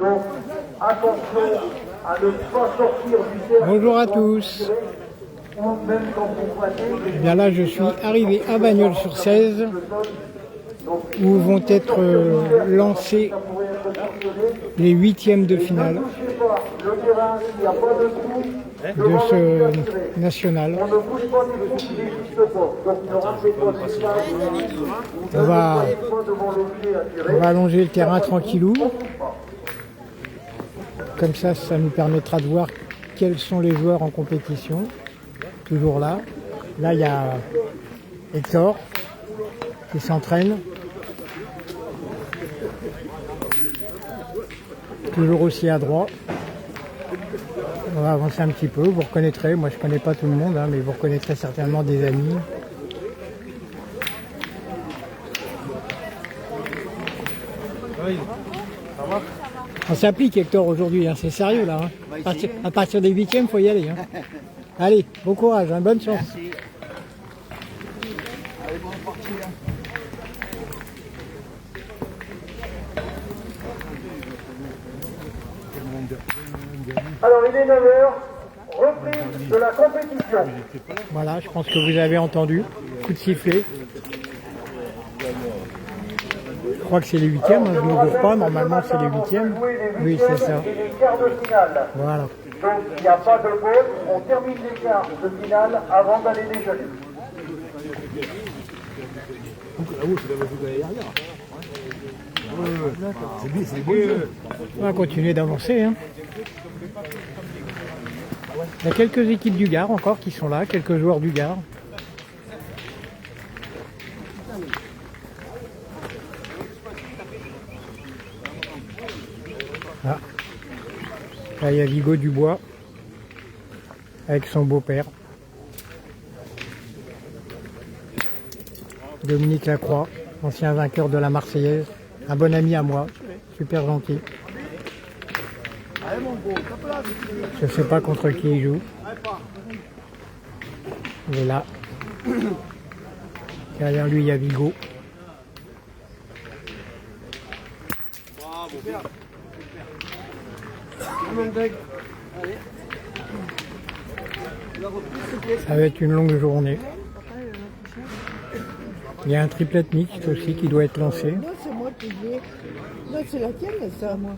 Donc, attention à ne pas sortir du terrain. Bonjour à tous. Ou même quand vous pointez, Eh bien là, je suis arrivé à Bagnols-sur-Cèze, où vont être lancés les huitièmes de finale ne touchez pas le terrain, il n'y a pas de trou. de ce national. On ne bouge pas des trous qui n'existent pas. Donc ne rentrez pas des sages. On va devant l'objet à tirer. On va allonger le terrain tranquillou. Comme ça nous permettra de voir quels sont les joueurs en compétition. Toujours là. Là, il y a Hector qui s'entraîne. Toujours aussi adroit. On va avancer un petit peu. Vous reconnaîtrez, moi je ne connais pas tout le monde, hein, mais vous reconnaîtrez certainement des amis. On s'applique Hector aujourd'hui, hein, c'est sérieux là. Hein. À partir des huitièmes, il faut y aller. Hein. Allez, bon courage, hein, bonne chance. Merci. Allez, bon parti. Hein. Alors il est 9h, reprise de la compétition. Voilà, je pense que vous avez entendu. Coup de sifflet. Je crois que c'est les huitièmes, hein, je ne me gourre pas, normalement c'est les huitièmes. Oui, c'est ça. Et les quarts de finale. Voilà. Donc il n'y a pas de pause, on termine les quarts de finale avant d'aller déjeuner. On va continuer d'avancer. Hein. Il y a quelques équipes du Gard encore qui sont là, quelques joueurs du Gard. Ah. Là, il y a Vigo Dubois avec son beau-père. Dominique Lacroix, ancien vainqueur de la Marseillaise. Un bon ami à moi, super gentil. Je ne sais pas contre qui il joue. Il est là. Derrière lui, il y a Vigo. Ça va être une longue journée. Il y a un triplet mixte aussi qui doit être lancé. Non, c'est moi qui vais. Non, c'est la tienne, ça, moi.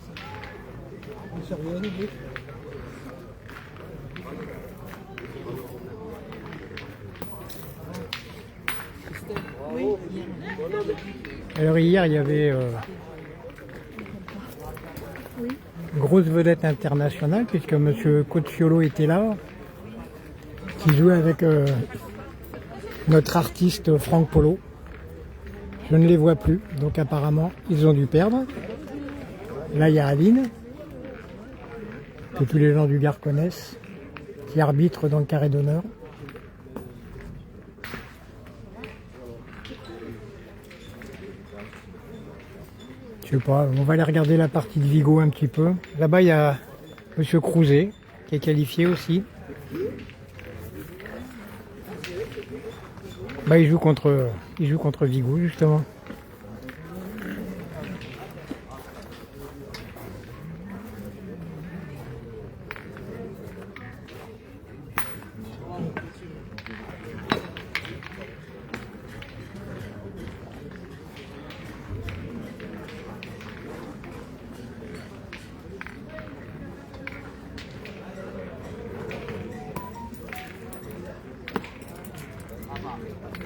Alors hier, il y avait une grosse vedette internationale puisque M. Cocciolo était là, qui jouait avec notre artiste Franck Polo. Je ne les vois plus, donc apparemment ils ont dû perdre. Là il y a Aline, que tous les gens du Gard connaissent, qui arbitre dans le carré d'honneur. Je sais pas, on va aller regarder la partie de Vigo un petit peu. Là-bas il y a M. Crouzet, qui est qualifié aussi. Bah, il joue contre Vigo justement.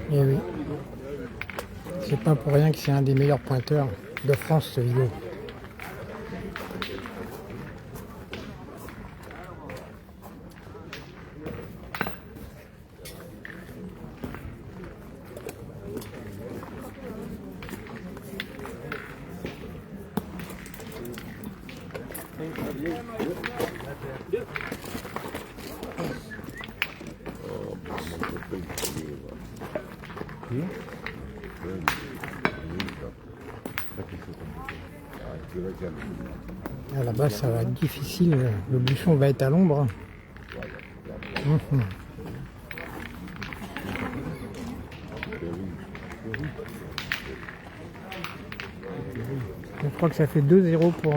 Et oui, c'est pas pour rien que c'est un des meilleurs pointeurs de France, ce Vigo. À la base, ça va être difficile. Le bouchon va être à l'ombre. Je crois que ça fait 2-0 pour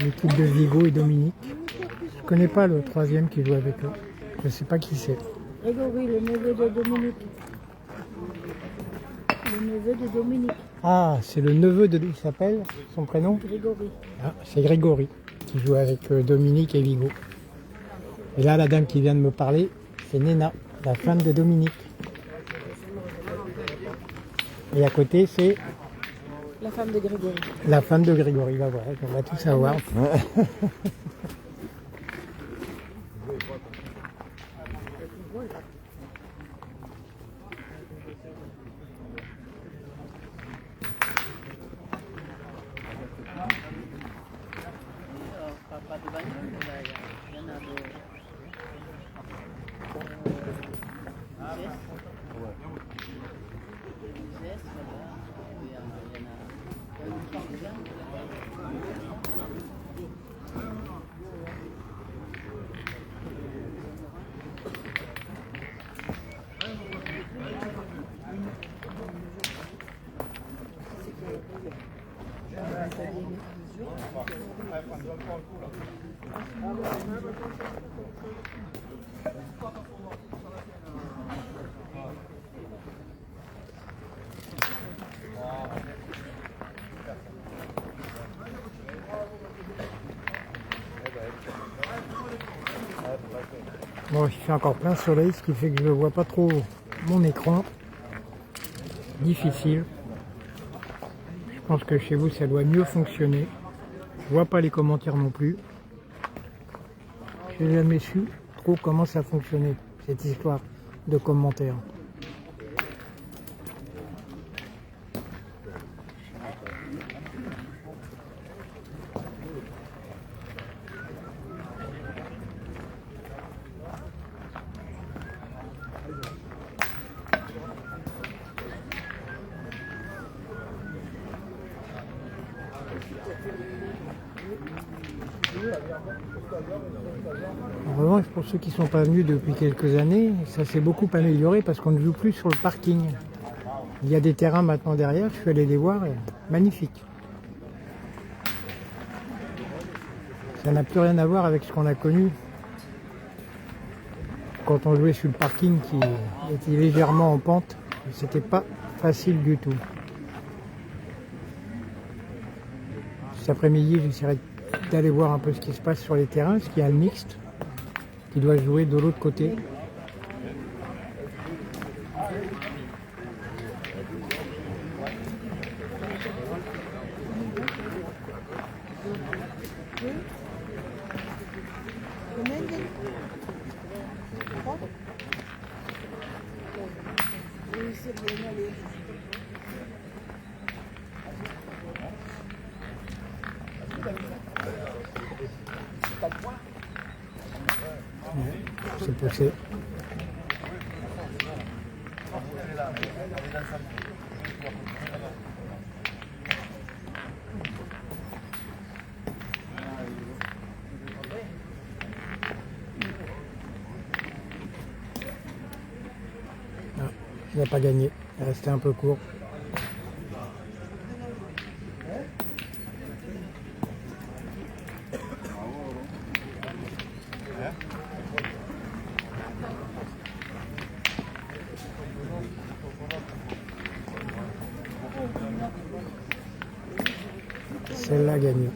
l'équipe de Vigo et Dominique. Je connais pas le troisième qui joue avec eux. Je sais pas qui c'est. Grégory, le neveu de Dominique. Le neveu de Dominique. Ah, c'est le neveu de... Il s'appelle son prénom? Grégory. Ah, c'est Grégory qui joue avec Dominique et Vigo. Et là, la dame qui vient de me parler, c'est Néna, la femme de Dominique. Et à côté, c'est La femme de Grégory. la femme de Grégory. Bah voilà, on va tout savoir. Bon, il fait encore plein soleil, ce qui fait que je ne vois pas trop mon écran. Difficile. Je pense que chez vous, ça doit mieux fonctionner. Je vois pas les commentaires non plus. Je n'ai jamais su trop comment ça fonctionnait, cette histoire de commentaires. En revanche, pour ceux qui ne sont pas venus depuis quelques années, ça s'est beaucoup amélioré parce qu'on ne joue plus sur le parking. Il y a des terrains maintenant derrière, je suis allé les voir, et magnifique. Ça n'a plus rien à voir avec ce qu'on a connu quand on jouait sur le parking qui était légèrement en pente. C'était pas facile du tout. Cet après-midi, j'essaierai d'aller voir un peu ce qui se passe sur les terrains, parce qu'il y a un mixte qui doit jouer de l'autre côté. C'est poussé. Ah, il n'a pas gagné, il est resté un peu court. Celle-là a gagné.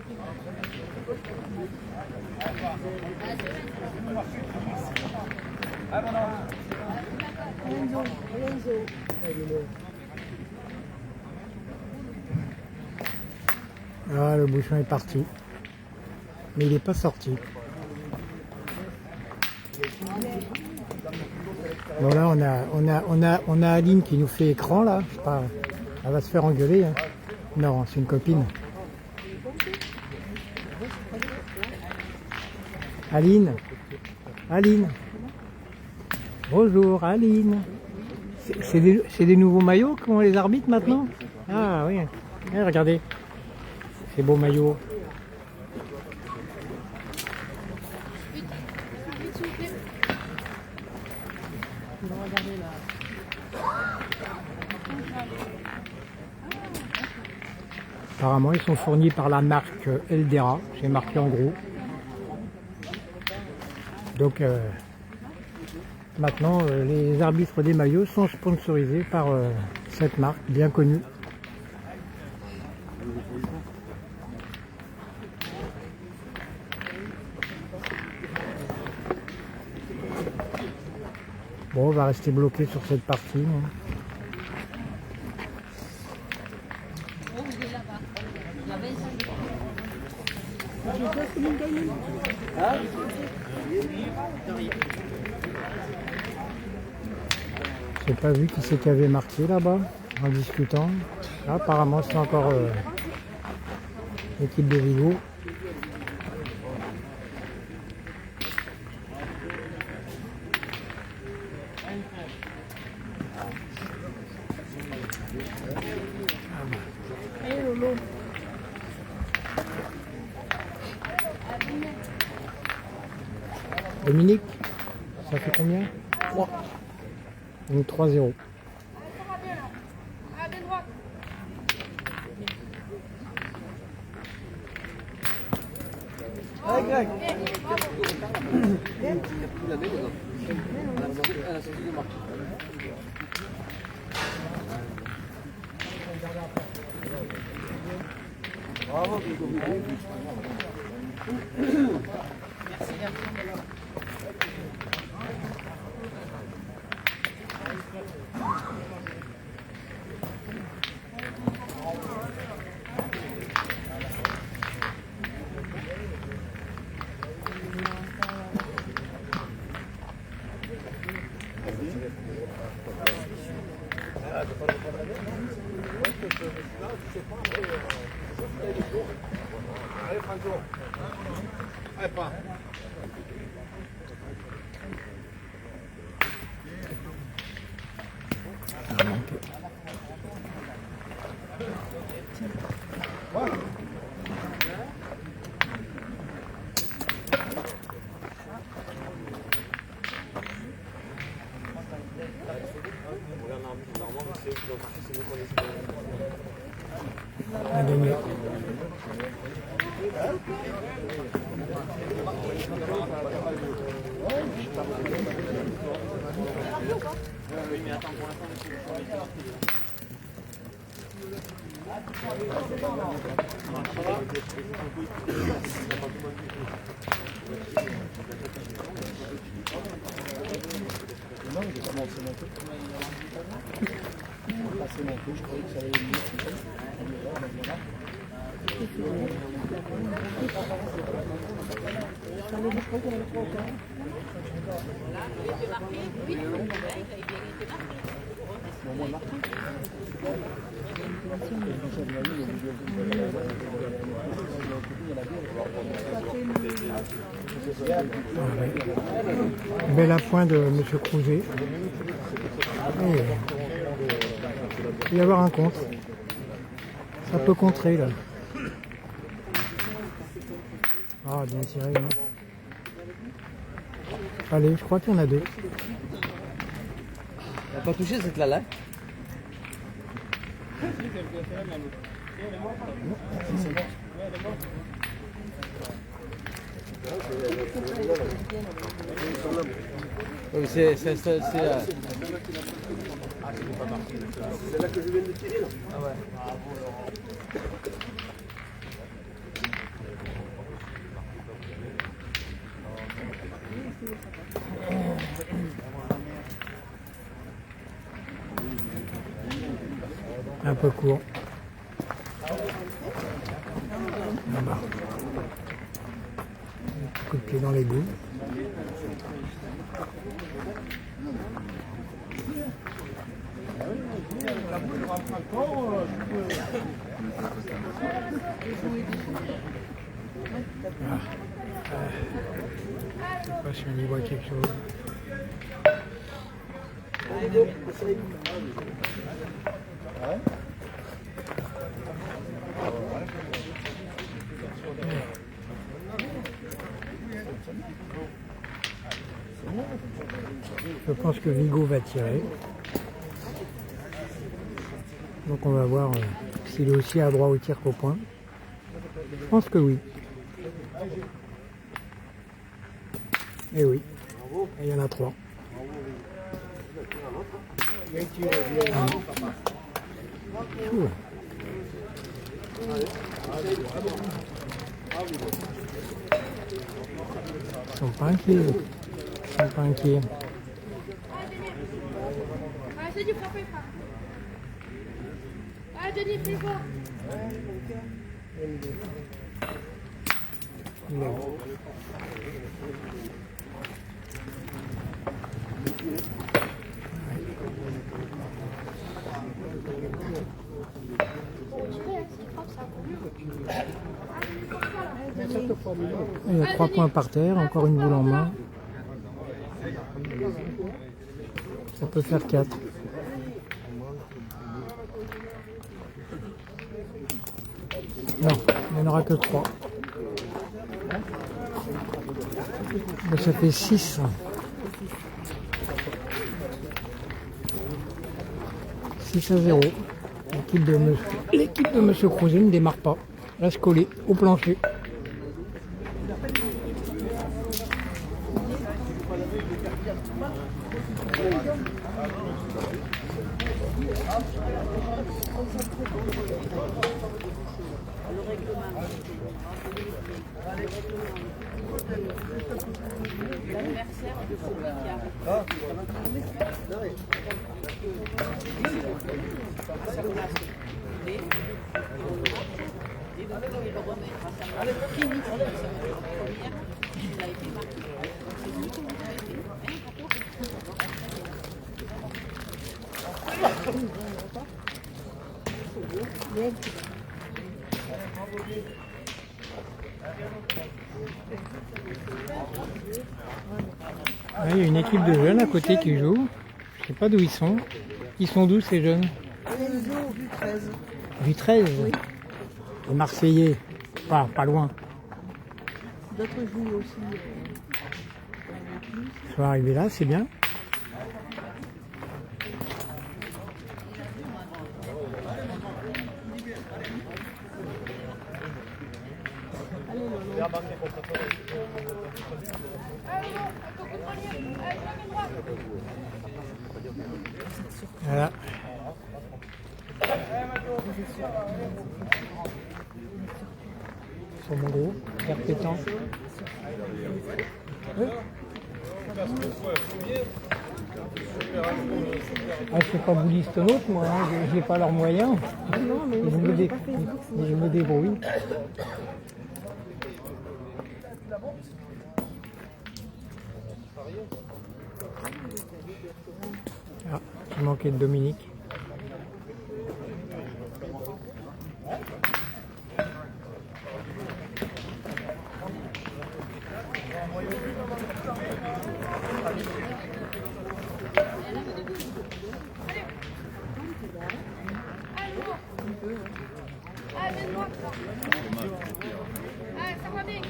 Ah, le bouchon est parti. Mais il n'est pas sorti. Bon là on a Aline qui nous fait écran là. Je sais pas, elle va se faire engueuler. Hein. Non, c'est une copine. Aline. Aline. Bonjour Aline. C'est des nouveaux maillots qu'ont les arbitres maintenant? Ah oui. Eh, regardez. Ces beaux maillots. Apparemment, ils sont fournis par la marque Eldera, c'est marqué en gros. Donc maintenant, les arbitres des maillots sont sponsorisés par cette marque bien connue. Bon, on va rester bloqué sur cette partie. Hein. J'ai pas vu qui c'est qui avait marqué là-bas en discutant. Là, apparemment, c'est encore l'équipe de Vigo. Dominique, ça fait combien? 3. Donc 3-0. Allez, Greg. Bravo, allez, Franco. Allez, pas. À gagner. Bel appoint de M. Crouzet. Il va y avoir un contre. Ça peut contrer là. Ah, bien tiré. Hein. Allez, je crois qu'il y en a deux. Elle n'a pas touché cette là. C'est C'est là que je viens de tirer là. Ah ouais. Un peu court. Là-bas. Un petit coup de pied dans l'égout. Je sais pas si on y voit quelque chose. Je pense que Vigo va tirer. Donc on va voir s'il est aussi à droit au tir qu'au point. Je pense que oui. Et oui, il y en a 3. Ouh. Ils sont pas inquiets. Ils sont pas inquiets. Ah, c'est du frappé, frère. Ah, Denis, fais fort. Non. Il y a 3 points par terre, encore une boule en main. Ça peut faire 4. Non, il n'y en aura que 3. Mais ça fait 6. 6-0. L'équipe de Monsieur Crouzet ne démarre pas. Reste collée au plancher. Ah, il y a une équipe de jeunes à côté qui joue. Je sais pas d'où ils sont. Ils sont d'où ces jeunes? Du 13. Du 13. Oui. Les Marseillais. Pas loin. D'autres jouent aussi. Ils sont arrivés là, c'est bien. Voilà. Sur mon gros, perpétant. Oui. Ah, je ne suis pas boulistonnaute, moi, hein. Je n'ai pas leurs moyens. Non, mais Je me débrouille. Ah, il manquait de Dominique. Ah, donne-moi. Ah, ça va bien.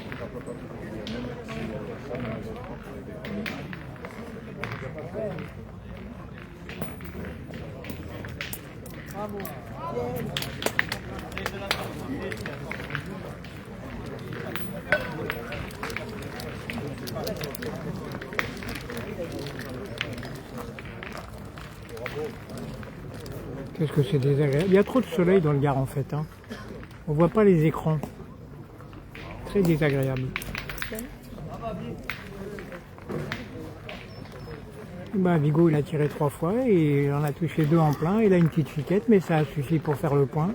bravo. Qu'est-ce que c'est désagréable. Il y a trop de soleil dans le Gard en fait. Hein. On voit pas les écrans. Très désagréable. Bah, Vigo il a tiré 3 fois et il en a touché 2 en plein. Il a une petite fiquette mais ça a suffi pour faire le point.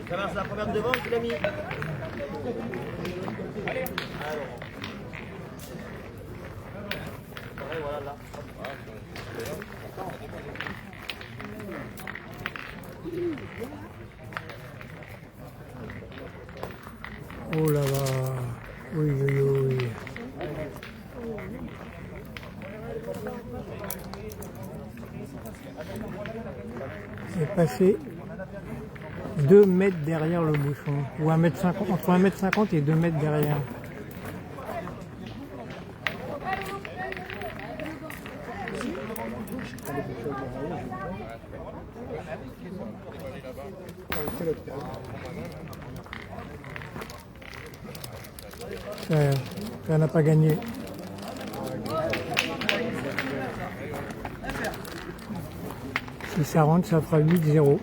Ça va, c'est la première devant qu'il a mis. Voilà, là. passer 2 mètres derrière le bouchon, ou 1,50 m, entre 1,50 m et 2 mètres derrière. Ça n'a pas gagné. Si ça rentre, ça fera 8-0.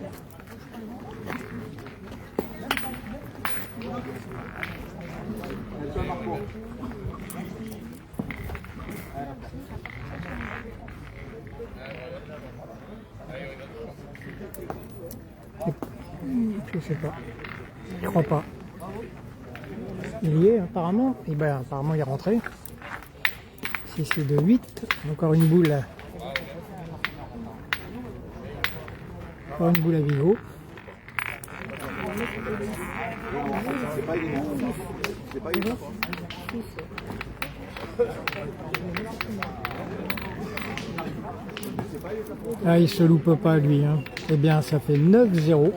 Je sais pas. Je crois pas. Il y est apparemment. Et ben apparemment il est rentré. Si c'est de 8, encore une boule. Encore une boule à Vigo. C'est pas évident. Ah, il se loupe pas lui. Hein. Eh bien ça fait 9-0.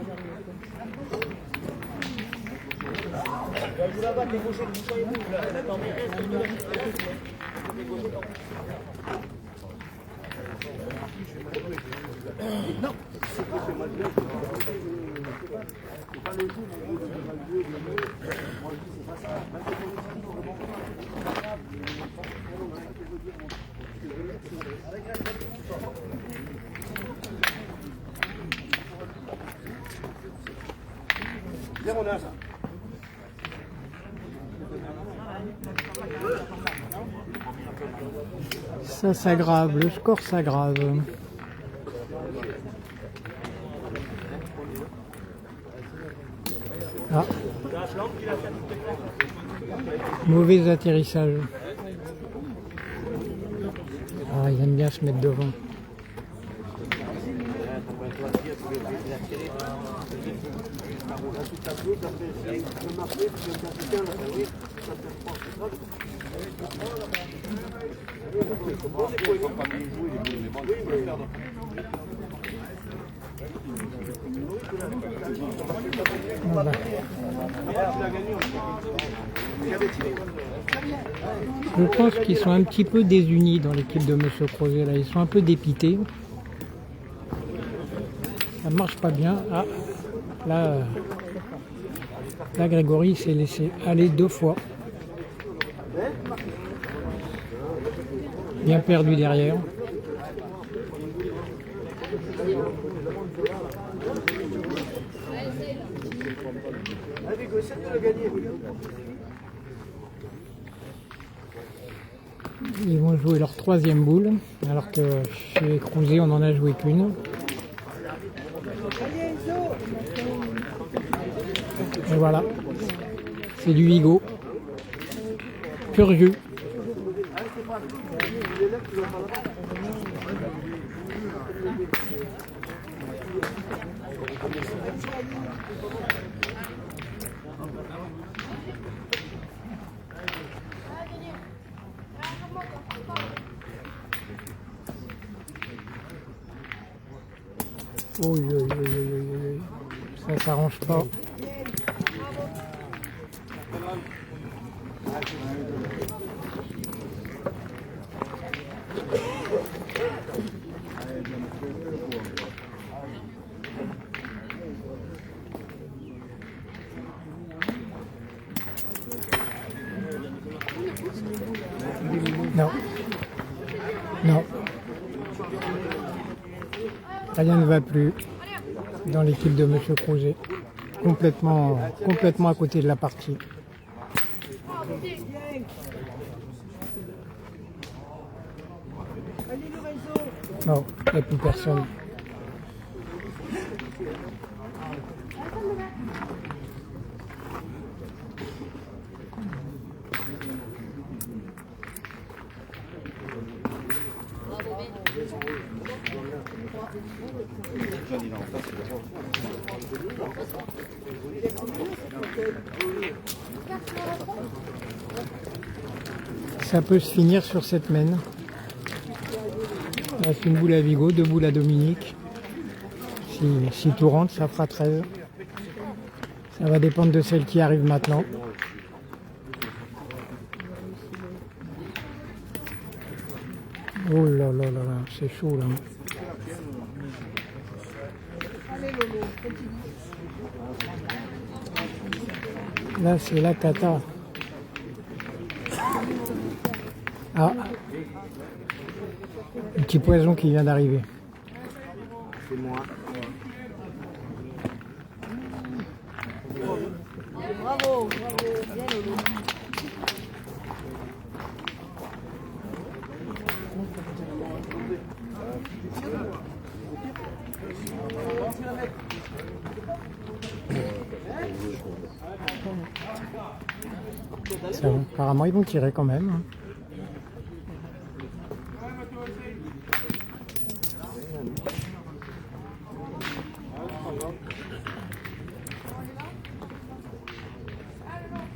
Ça s'aggrave, le score s'aggrave. Ah. Mauvais atterrissage. Ah, ils aiment bien se mettre devant. Voilà. Je pense qu'ils sont un petit peu désunis dans l'équipe de Monsieur Crozet là. Ils sont un peu dépités. Ça marche pas bien. Ah, là Grégory s'est laissé aller 2 fois. Bien perdu derrière. Ils vont jouer leur 3e boule, alors que chez Crozet on n'en a joué qu'une. Et voilà, c'est du Vigo, pur jus. Oui, ça s'arrange pas. Non. Non. Rien ne va plus dans l'équipe de Monsieur Crozet. Complètement à côté de la partie. Non, il n'y a plus personne. Ça peut se finir sur cette mène. Il reste une boule à Vigo, 2 boules à Dominique. Si tout rentre, ça fera 13. Ça va dépendre de celle qui arrive maintenant. Oh là là là là, c'est chaud là. Là, c'est la cata. Ah, un petit poison qui vient d'arriver. C'est moi. Bravo, bravo, bien Lolo. Ça va. Apparemment, ils vont tirer quand même. Hein.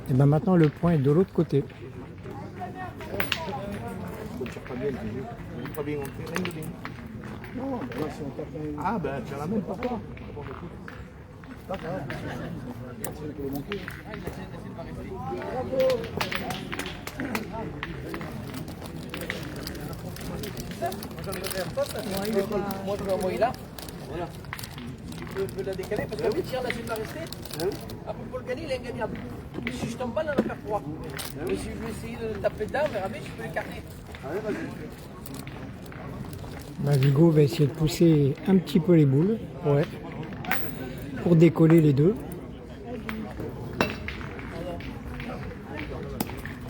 Et bien maintenant, le point est de l'autre côté. Tu tires pas bien, tu dis pas bien, on fait rien de bien. Non, là, si on tape un... Ah, ben, tu ramènes pas toi. Pas grave. C'est le manquer. Moi, je vais envoyer là. Voilà. Tu peux la décaler parce que tire là, c'est pas resté. Après, pour le gagner, il est ingagnable. Si je tombe pas, là, on va faire 3. Mais si je vais essayer de le taper dedans, mais je peux l'écarter. Allez, vas-y. Ben, Vigo va essayer de pousser un petit peu les boules pour décoller les deux.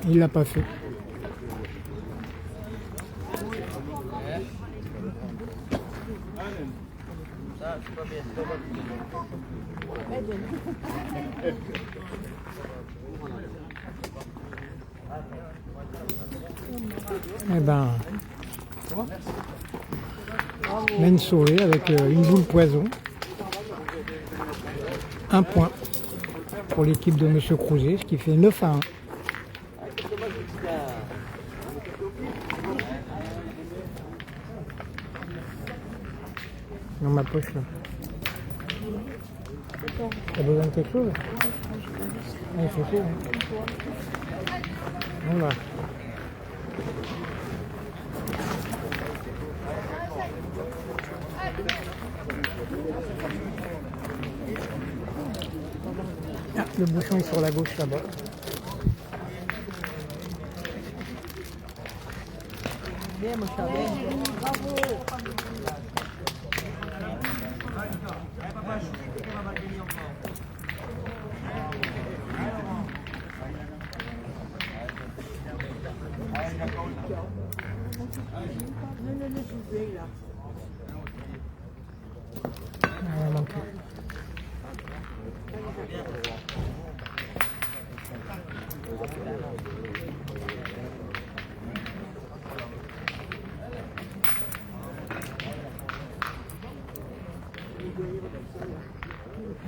Il l'a pas fait. Ça, c'est pas bien. Eh ben, Mensoé avec une boule poison. Un point pour l'équipe de Monsieur Crouzet, ce qui fait 9-1. Dans ma poche là. T'as besoin de quelque chose? Ah, il faut chaud, hein. Voilà. Ah, le bouchon est sur la gauche là-bas. Bien, mon cher. Bravo. Ah, manqué.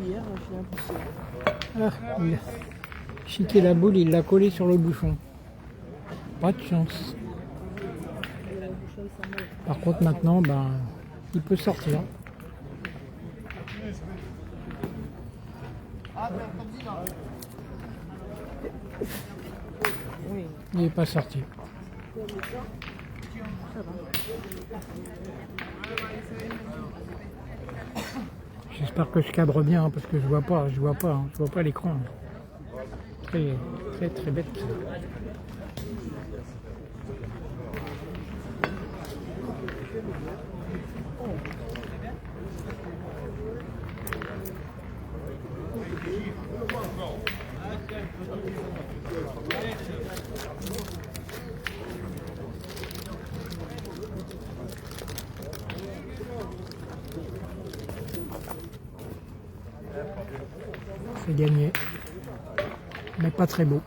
Hier, je l'ai poussé. Ah, il a chiqué la boule, il l'a collé sur le bouchon. Pas de chance. Par contre maintenant, ben, il peut sortir. Il n'est pas sorti. J'espère que je cadre bien hein, parce que je vois pas l'écran. Très, très, très bête. C'est gagné, mais pas très beau.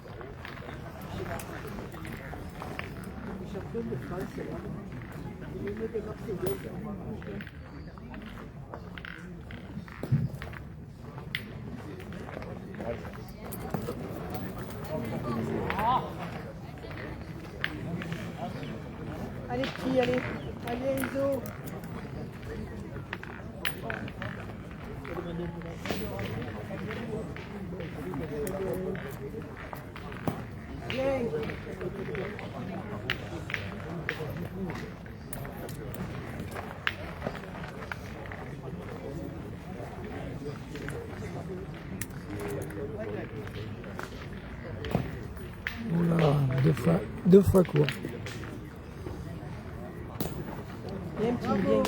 Allez, petit, allez. Allez, Iso. Oula, deux fois court. Bien petit, bien.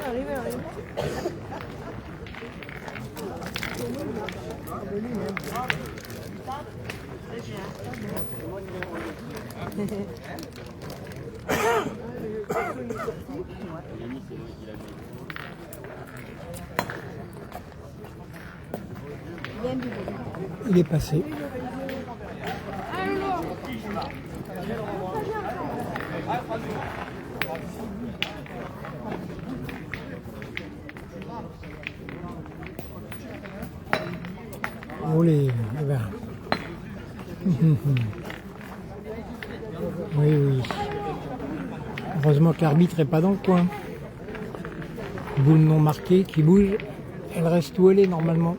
Arrive, arrive. Il est passé. Olé, eh ben. Oui, oui. Heureusement que l'arbitre n'est pas dans le coin. Boule non marquée qui bouge, elle reste où elle est normalement.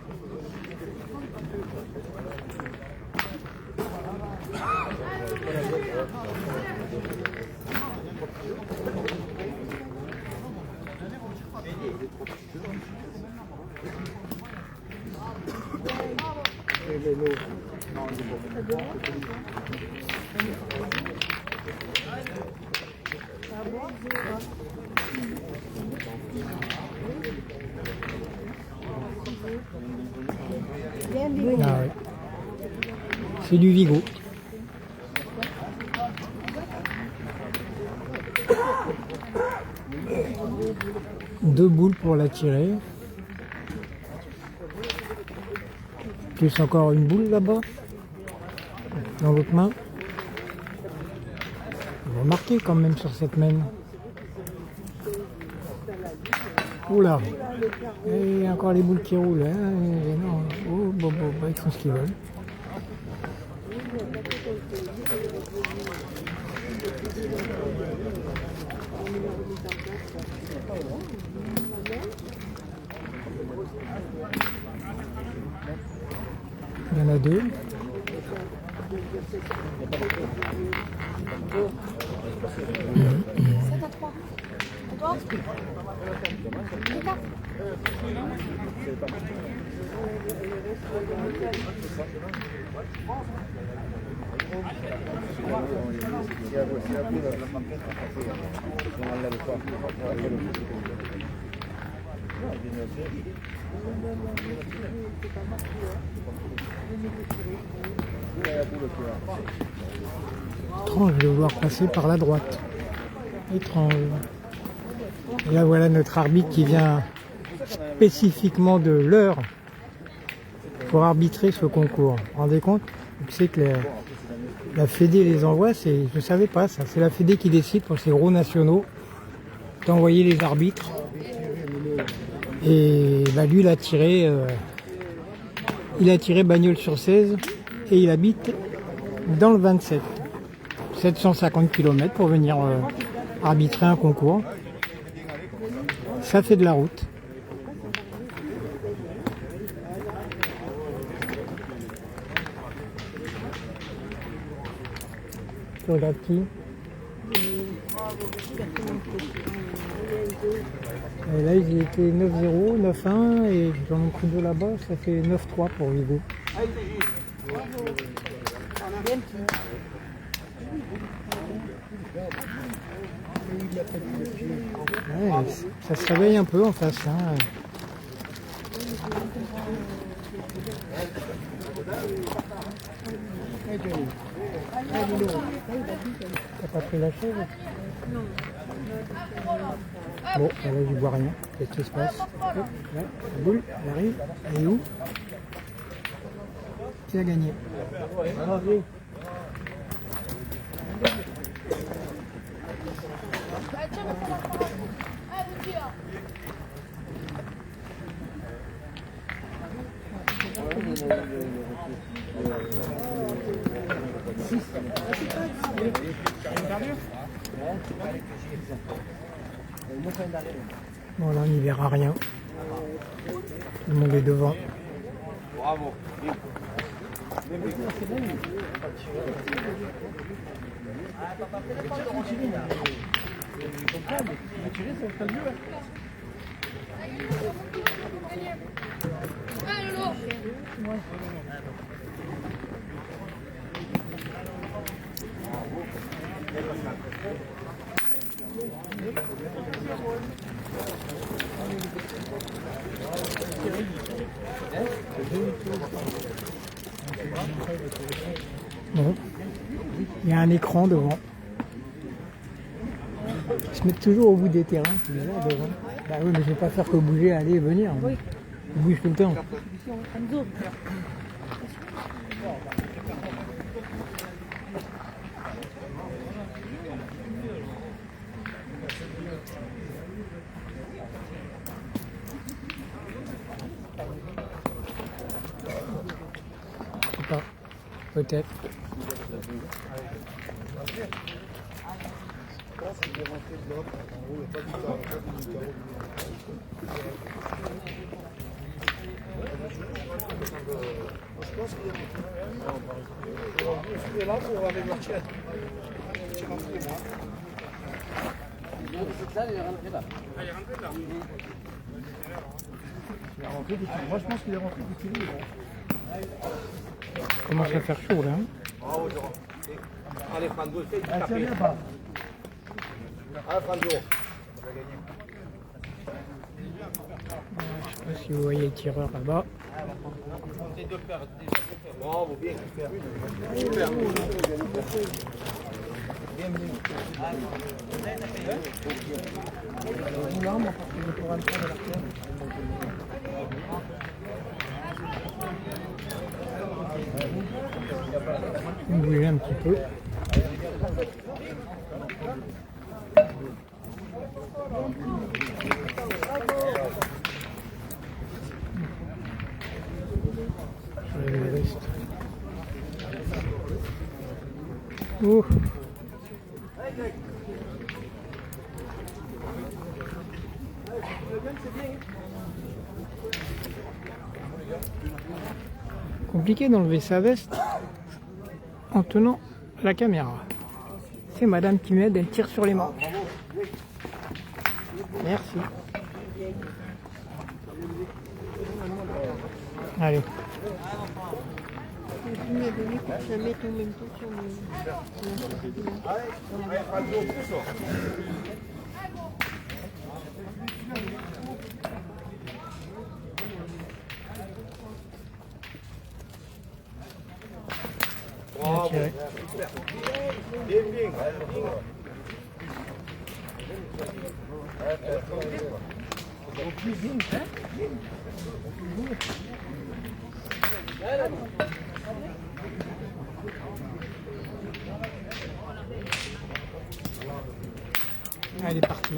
Ah ouais. C'est du Vigo. Deux boules pour la tirer. Plus encore une boule là-bas. Dans l'autre main. On va marquer quand même sur cette main. Oula. Et encore les boules qui roulent. Hein. Non. Oh, bon, ils font ce qu'ils veulent. Il y en a deux. Étrange de voir passer par la droite. Étrange. Et là voilà notre arbitre qui vient spécifiquement de l'heure pour arbitrer ce concours. Vous vous rendez compte? Vous savez que la Fédé les envoie, je ne savais pas ça, c'est la Fédé qui décide pour ces gros nationaux d'envoyer les arbitres. Et bah, lui il a tiré Bagnols-sur-Cèze et il habite dans le 27. 750 km pour venir arbitrer un concours. Ça fait de la route. Tu regardes qui? Et là ils étaient 9-0, 9-1 et j'en ai pris deux là-bas, ça fait 9-3 pour Vigo. Ouais, ça se réveille un peu en face. Hein. T'as pas pris la chaise? Non. Bon, là je vois rien. Qu'est-ce qui se passe? Hop, là, la boule, elle arrive. Elle est où? Qui a gagné? Bravo. tiens, mais faut la faire. Ah, vous dire. Bon, là, on n'y verra rien. Tout le monde est devant. Bravo. Ah, Lolo. Bon. Il y a un écran devant. Ils se mettent toujours au bout des terrains, c'est bizarre devant. Bah oui, mais je vais pas faire que bouger, aller et venir. Oui. Ils bougent tout le temps. Enzo. Je sais pas. Peut-être. Il est là pour aller voir Tchèque. Là, il est rentré là. Moi, je pense qu'il est rentré du Chili. Il commence à faire chaud là. Hein. Allez, Franzo, essaye de Tiens taper. bien, pas. Allez, Franzo. Je sais pas si vous voyez le tireur là-bas. Tes deux paires. Bravo, bien. Super. On va bouger un petit peu. Je vais le reste. Ouh. Compliqué d'enlever sa veste en tenant la caméra. C'est madame qui m'aide, elle tire sur les manches. Merci. Allez. Tu m'as donné pour que je la mette en même temps sur le... Allez, Franzo, pousse. Bien tiré. Bien, bien. Elle est partie.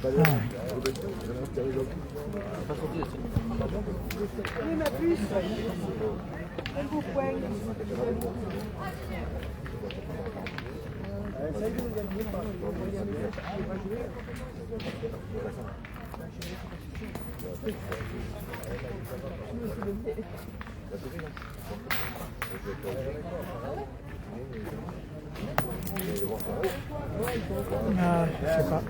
Oui, ma puce. Un beau poil. Ah, je sais pas.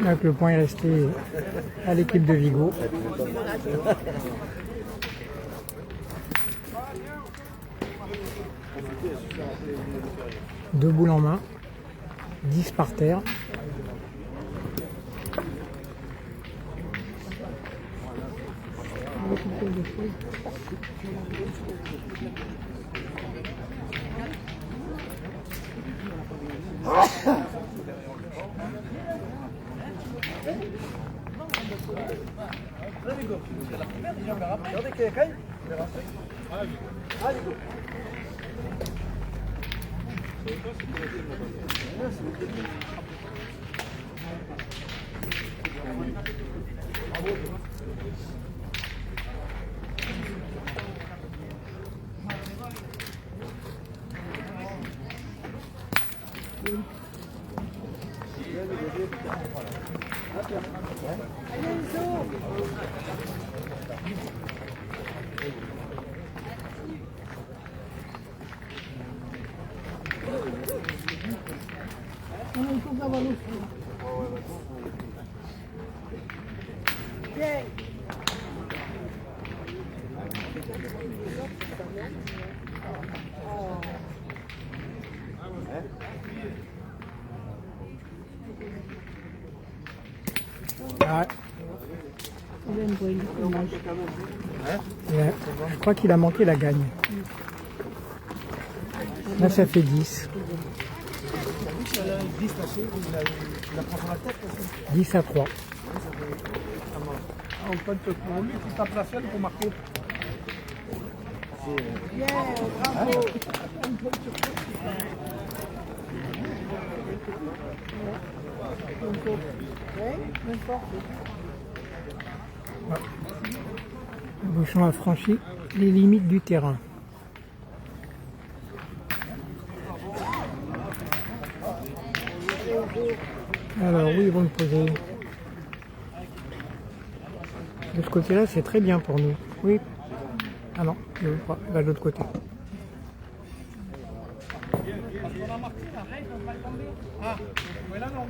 Donc le point est resté à l'équipe de Vigo. Deux boules en main, 10 par terre. Hugo. C'est la première, déjà, on verra après. Regardez qu'il y a quand même. On verra après. Allez, Hugo. Ouais. Ouais. Je crois qu'il a manqué la gagne. Là, ça fait 10. 10 à 3. On peut te prendre lui qui tape la selle pour marquer. Le bouchon a franchi les limites du terrain. Alors oui, ils vont le poser. De ce côté-là, c'est très bien pour nous. Oui. Ah non, je veux pas. Là, de l'autre côté. Ah, mais là non.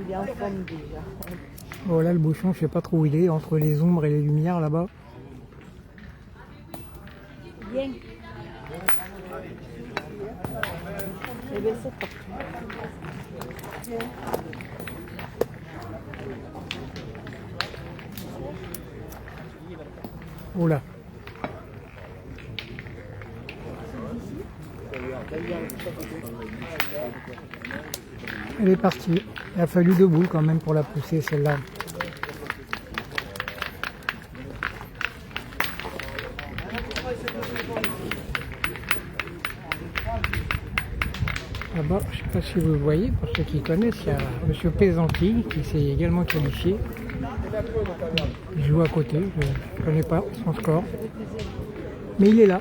Il est en forme déjà. Bon, là, le bouchon, je sais pas trop où il est, entre les ombres et les lumières là-bas. Bien. Eh bien, c'est parti. Oh là. Elle est partie. Il a fallu 2 boules quand même pour la pousser celle-là. Là-bas, je ne sais pas si vous le voyez, pour ceux qui connaissent, il y a M. Pesanti qui s'est également qualifié. Il joue à côté, je ne connais pas son score. Mais il est là.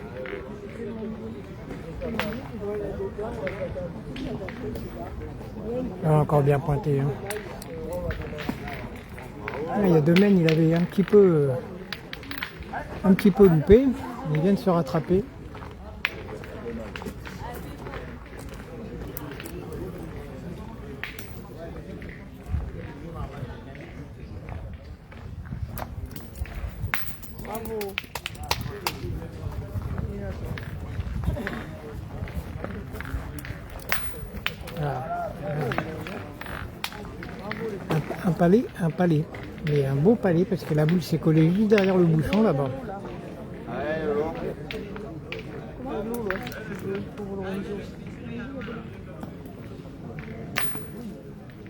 Ah, encore bien pointé. Hein. Ah, il y a 2 mènes, il avait un petit peu loupé. Il vient de se rattraper. Un palais, mais un beau palais parce que la boule s'est collée juste derrière le bouchon là-bas.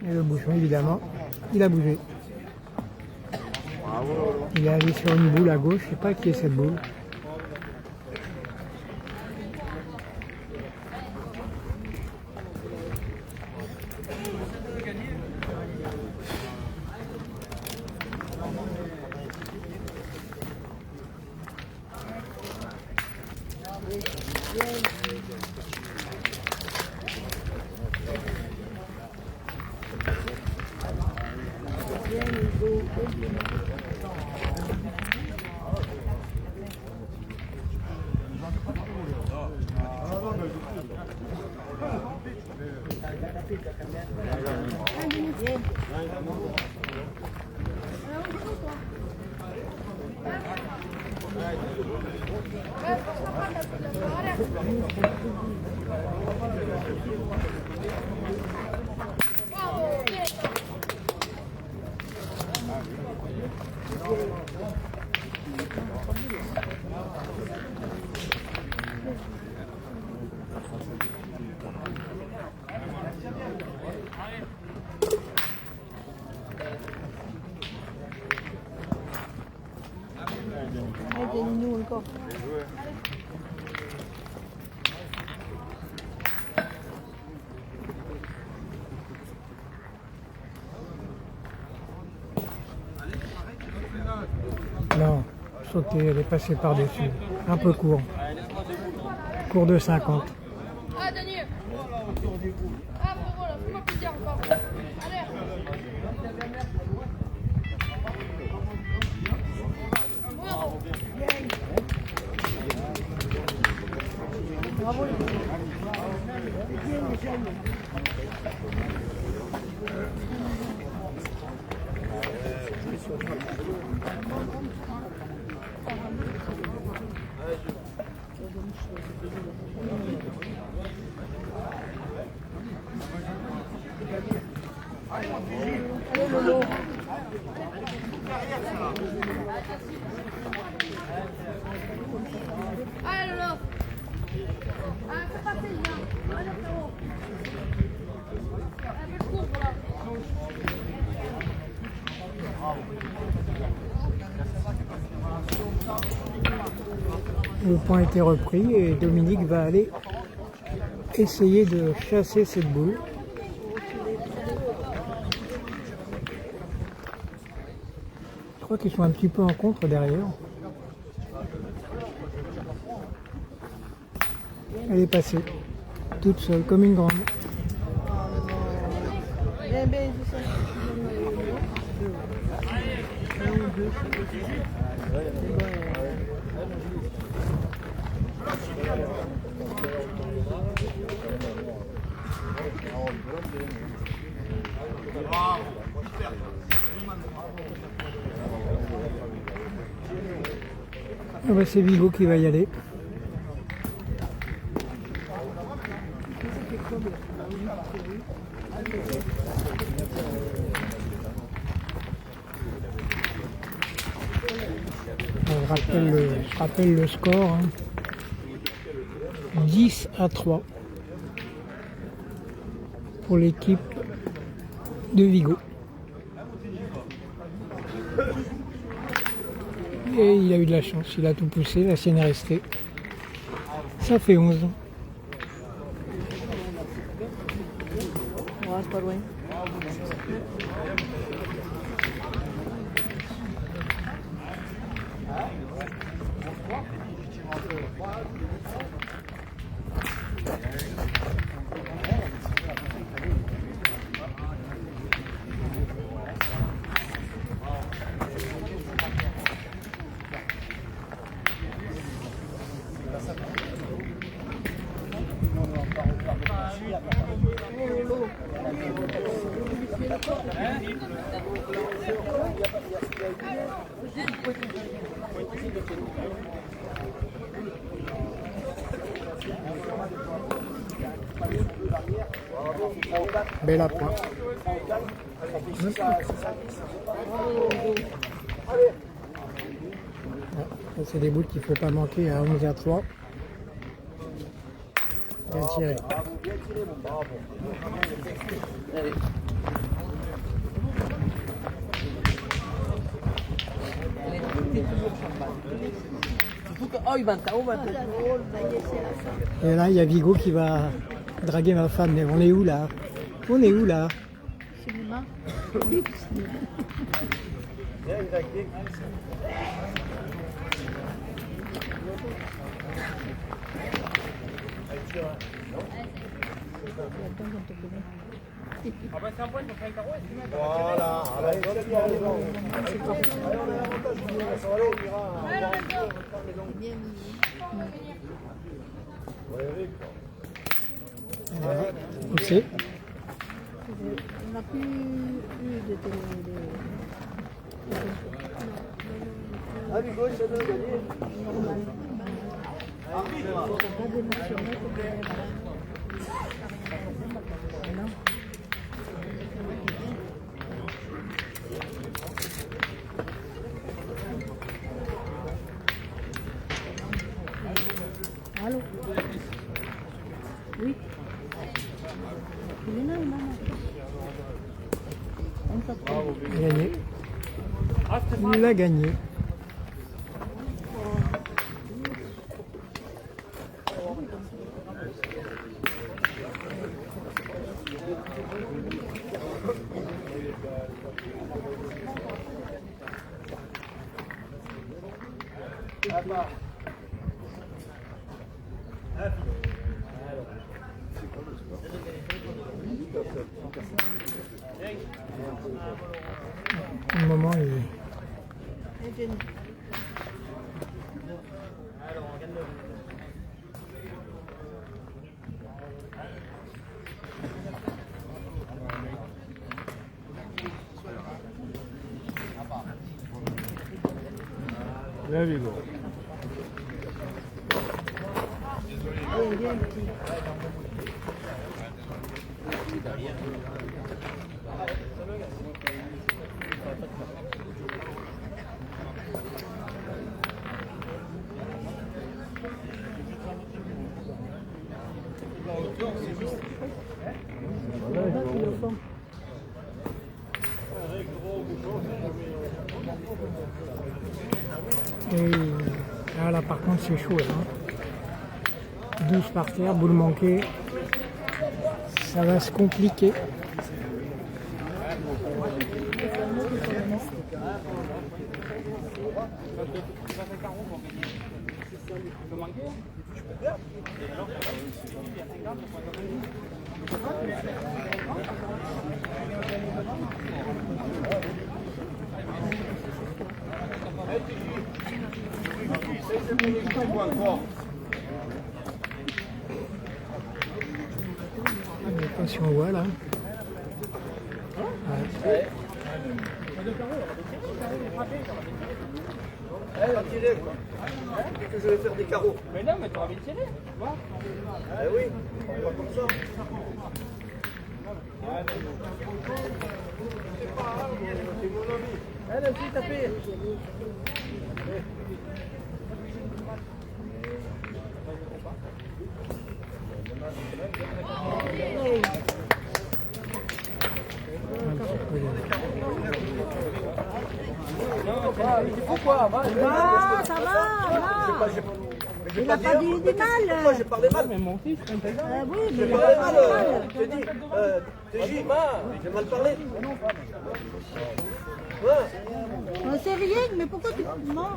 Et le bouchon, évidemment, il a bougé. Il est allé sur une boule à gauche, je ne sais pas qui est cette boule. Aidez-nous encore. Non, sauter, elle est passée par-dessus. Un peu court. Court de 50. Ah, Daniel. Ah, frérot, là, fais-moi plaisir encore. Allez. Bravo. Bravo les gars. Allez Lolo. Allez, Lolo. Ah, fais passer, viens. Allez, frérot. Ah, fais le cours, voilà. Le point a été repris et Dominique va aller essayer de chasser cette boule. Je crois qu'ils sont un petit peu en contre derrière. Elle est passée, toute seule, comme une grande. Bien, bien, c'est ça. Un ou deux. Ah bah, c'est Vigo qui va y aller. Je rappelle le score, hein. 10-3 pour l'équipe de Vigo. Et il a eu de la chance, il a tout poussé, la sienne est restée. Ça fait 11. Ouais, c'est pas loin. Belle à point. C'est des boules qu'il ne faut pas manquer à 11-3. Bien tiré. Oh, il va t'en haut, Et là, il y a Vigo qui va draguer ma femme. Mais on est où là? On est où là? Cinéma. Voilà, Poussé. On n'a plus eu de télé. Ah, Vigo, ça doit gagner. Pas d'émotionnel. Il a gagné. Pour le moment, il... There we go. Et là par contre c'est chaud hein. 12 par terre, boule manquée, ça va se compliquer. Je ne sais pas si on voit là. Ouais. Tirer quoi. Que je vais faire des carreaux. Mais non, mais tu as envie de tirer. Ah oui, on va comme ça. Elle aussi tapé. Pourquoi? Ah, ça va, il n'a pas dit du mal. J'ai parlé mal. Mais mon fils, Oui, mais J'ai il n'a parlé pas mal. dit mal. Je te dis, TJ, j'ai mal parlé. Ouais. C'est rien, mais pourquoi tu... Non.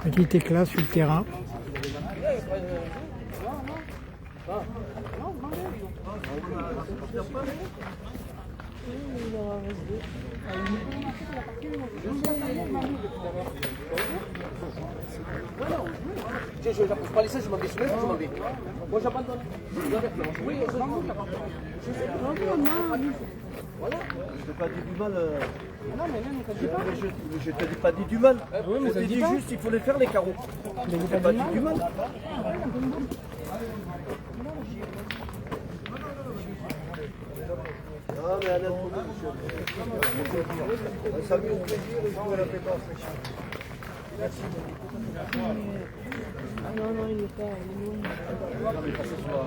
Petit éclat sur le terrain. Je pas laisser, je m'en vais soulever, je m'en vais. Moi j'abandonne. Oui, je m'en vais. Voilà. Je t'ai pas dit du mal. Non, mais même quand je t'ai pas dit du mal. Oui, mais je t'ai dit juste qu'il fallait faire les carreaux. Mais je t'ai pas dit du mal. Non, mais Alain, ça me fait plaisir, il faut la pétanque. Merci. Non, non, il n'est pas... Non, mais pas ce soir.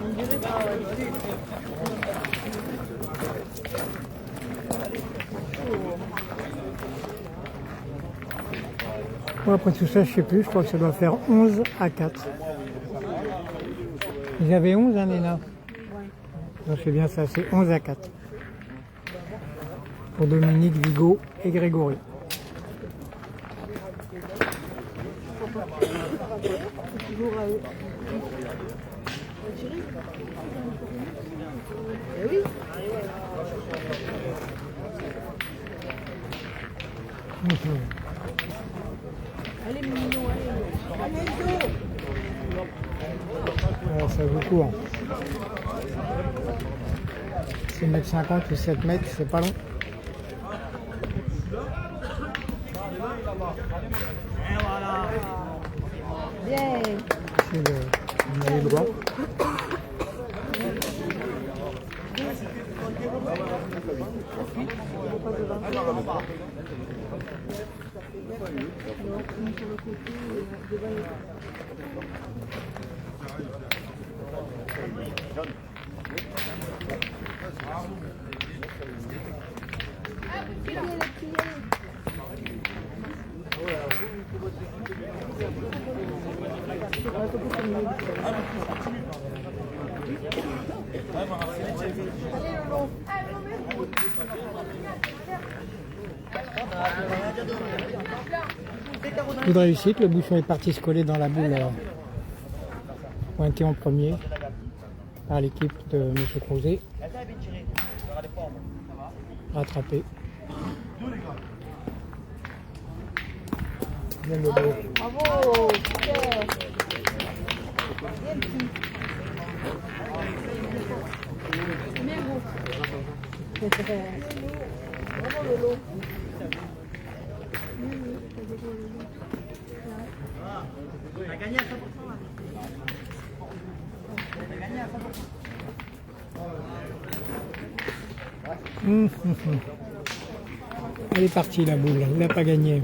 On dirait pas... Bon, après tout ça, je sais plus, je crois que ça doit faire 11 à 4. Ils avaient 11, hein, Néna? Donc c'est bien ça, c'est 11 à 4. Pour Dominique, Vigo et Grégory. Toujours à eux. Eh oui. Allez, mignon, allez. Alors, ça joue court. 6,50 m ou 7 mètres, c'est pas long. Bien. C'est le maillot droit. Coup de réussite, le bouchon est parti se coller dans la boule pointée en premier par l'équipe de M. Crozet. Rattrapé. Bien le beau. Bravo, super. Bien petit. Bravo Lolo. On a gagné à 100%. On a gagné à 100%. Elle est partie la boule, il n'a pas gagné.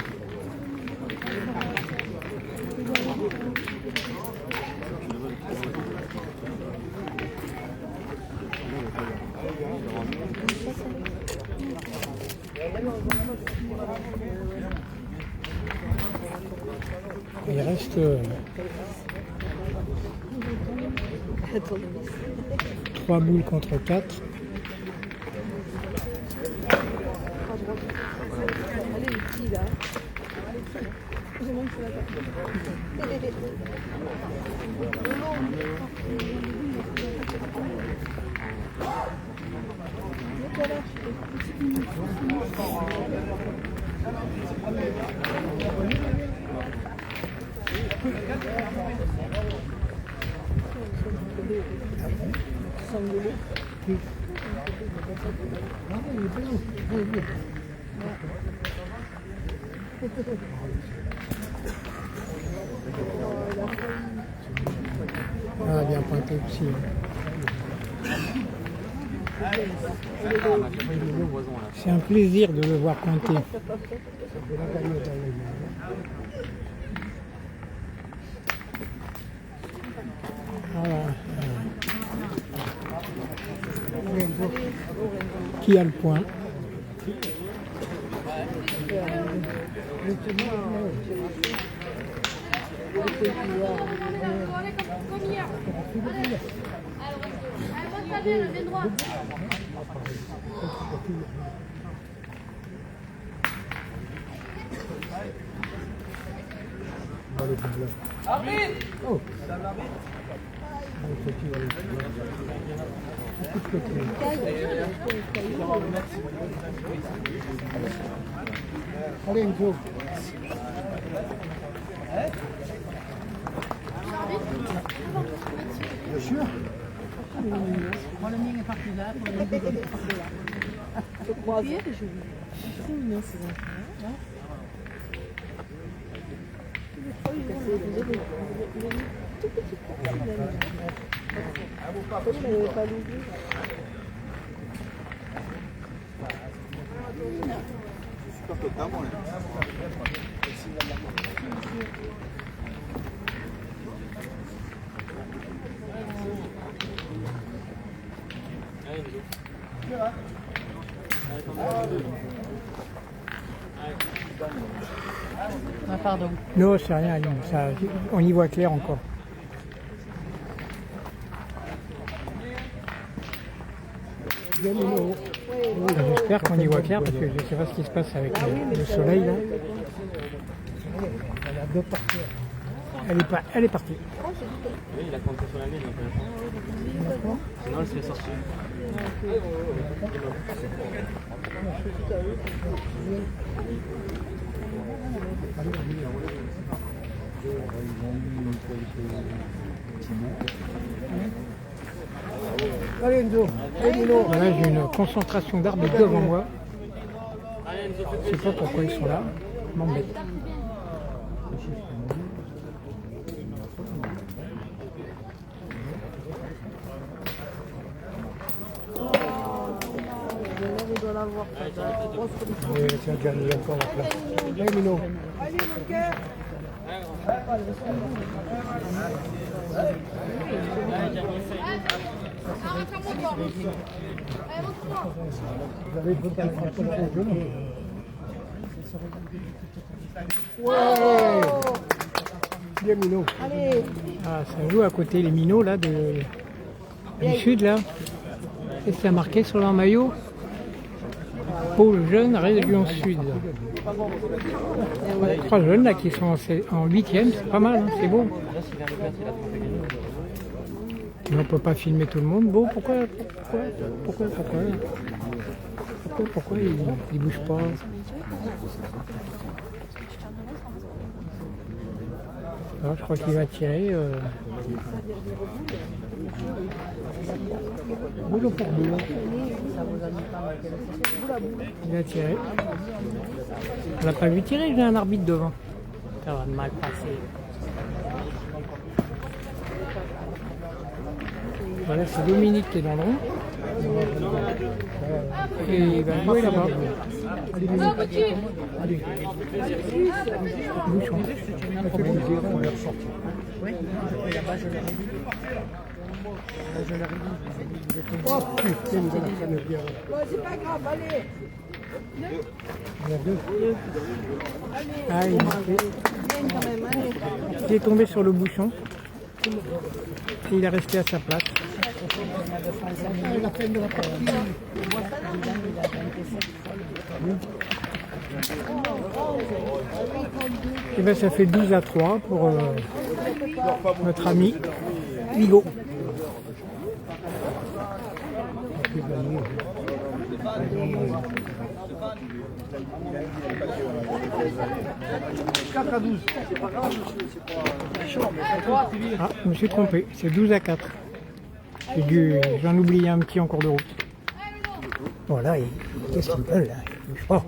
Il reste 3 boules contre 4. Allez, les petits là. Je monte sur la table. Ah, bien pointé aussi. C'est un plaisir de le voir pointer. Voilà. Qui a le point? Allez, comme hier. Allez, passe bien, le droit. Oh. Allez, Enzo. Bien sûr. Moi, le mien est parti là. Je croise. C'est joli. C'est mignon ces enfants. Tout petit peu. Il n'avait pas l'ouvert. Ah, pardon. Non, c'est rien, non, ça, on y voit clair encore. J'espère qu'on y voit clair parce que je ne sais pas ce qui se passe avec le soleil là. Elle est partie. Oui, il a compté sur la ligne, donc sinon elle serait sortie. Allez Enzo, voilà, j'ai une concentration d'arbitres devant moi. Je ne sais pas pourquoi ils sont là, m'embête. C'est un dernier encore la place. Allez, Mino. Allez, mon cœur. Vous avez fait un frappeur au genou. Ouais. Bien, Mino. Allez. Ah, ça joue à côté les minots là du sud là. Et c'est marqué sur leur maillot. Pôle jeune, région sud. Ouais, 3 jeunes là qui sont en 8e, c'est pas mal, hein, c'est beau. Mais on peut pas filmer tout le monde. Bon, pourquoi il bouge pas? Alors, je crois qu'il va tirer. Boulot pour boulot. Il a tiré. On l'a pas vu tirer, j'ai un arbitre devant. Ça va mal passer. Voilà, c'est Dominique qui est dans le rond. Et il va jouer là-bas. Allez, bouchon. Oh putain, il a fait bien. Bon, c'est pas grave, allez. Il y a deux. Ah, Viens quand même, allez. il est tombé sur le bouchon. Et il est resté à sa place. La peine de la partie. Et bien ça fait 12-3 pour notre ami Hugo. Ah, je me suis trompé, c'est 12-4. J'en oublié un petit en cours de route. Voilà, qu'est-ce qu'ils veulent là? Ils bougent pas.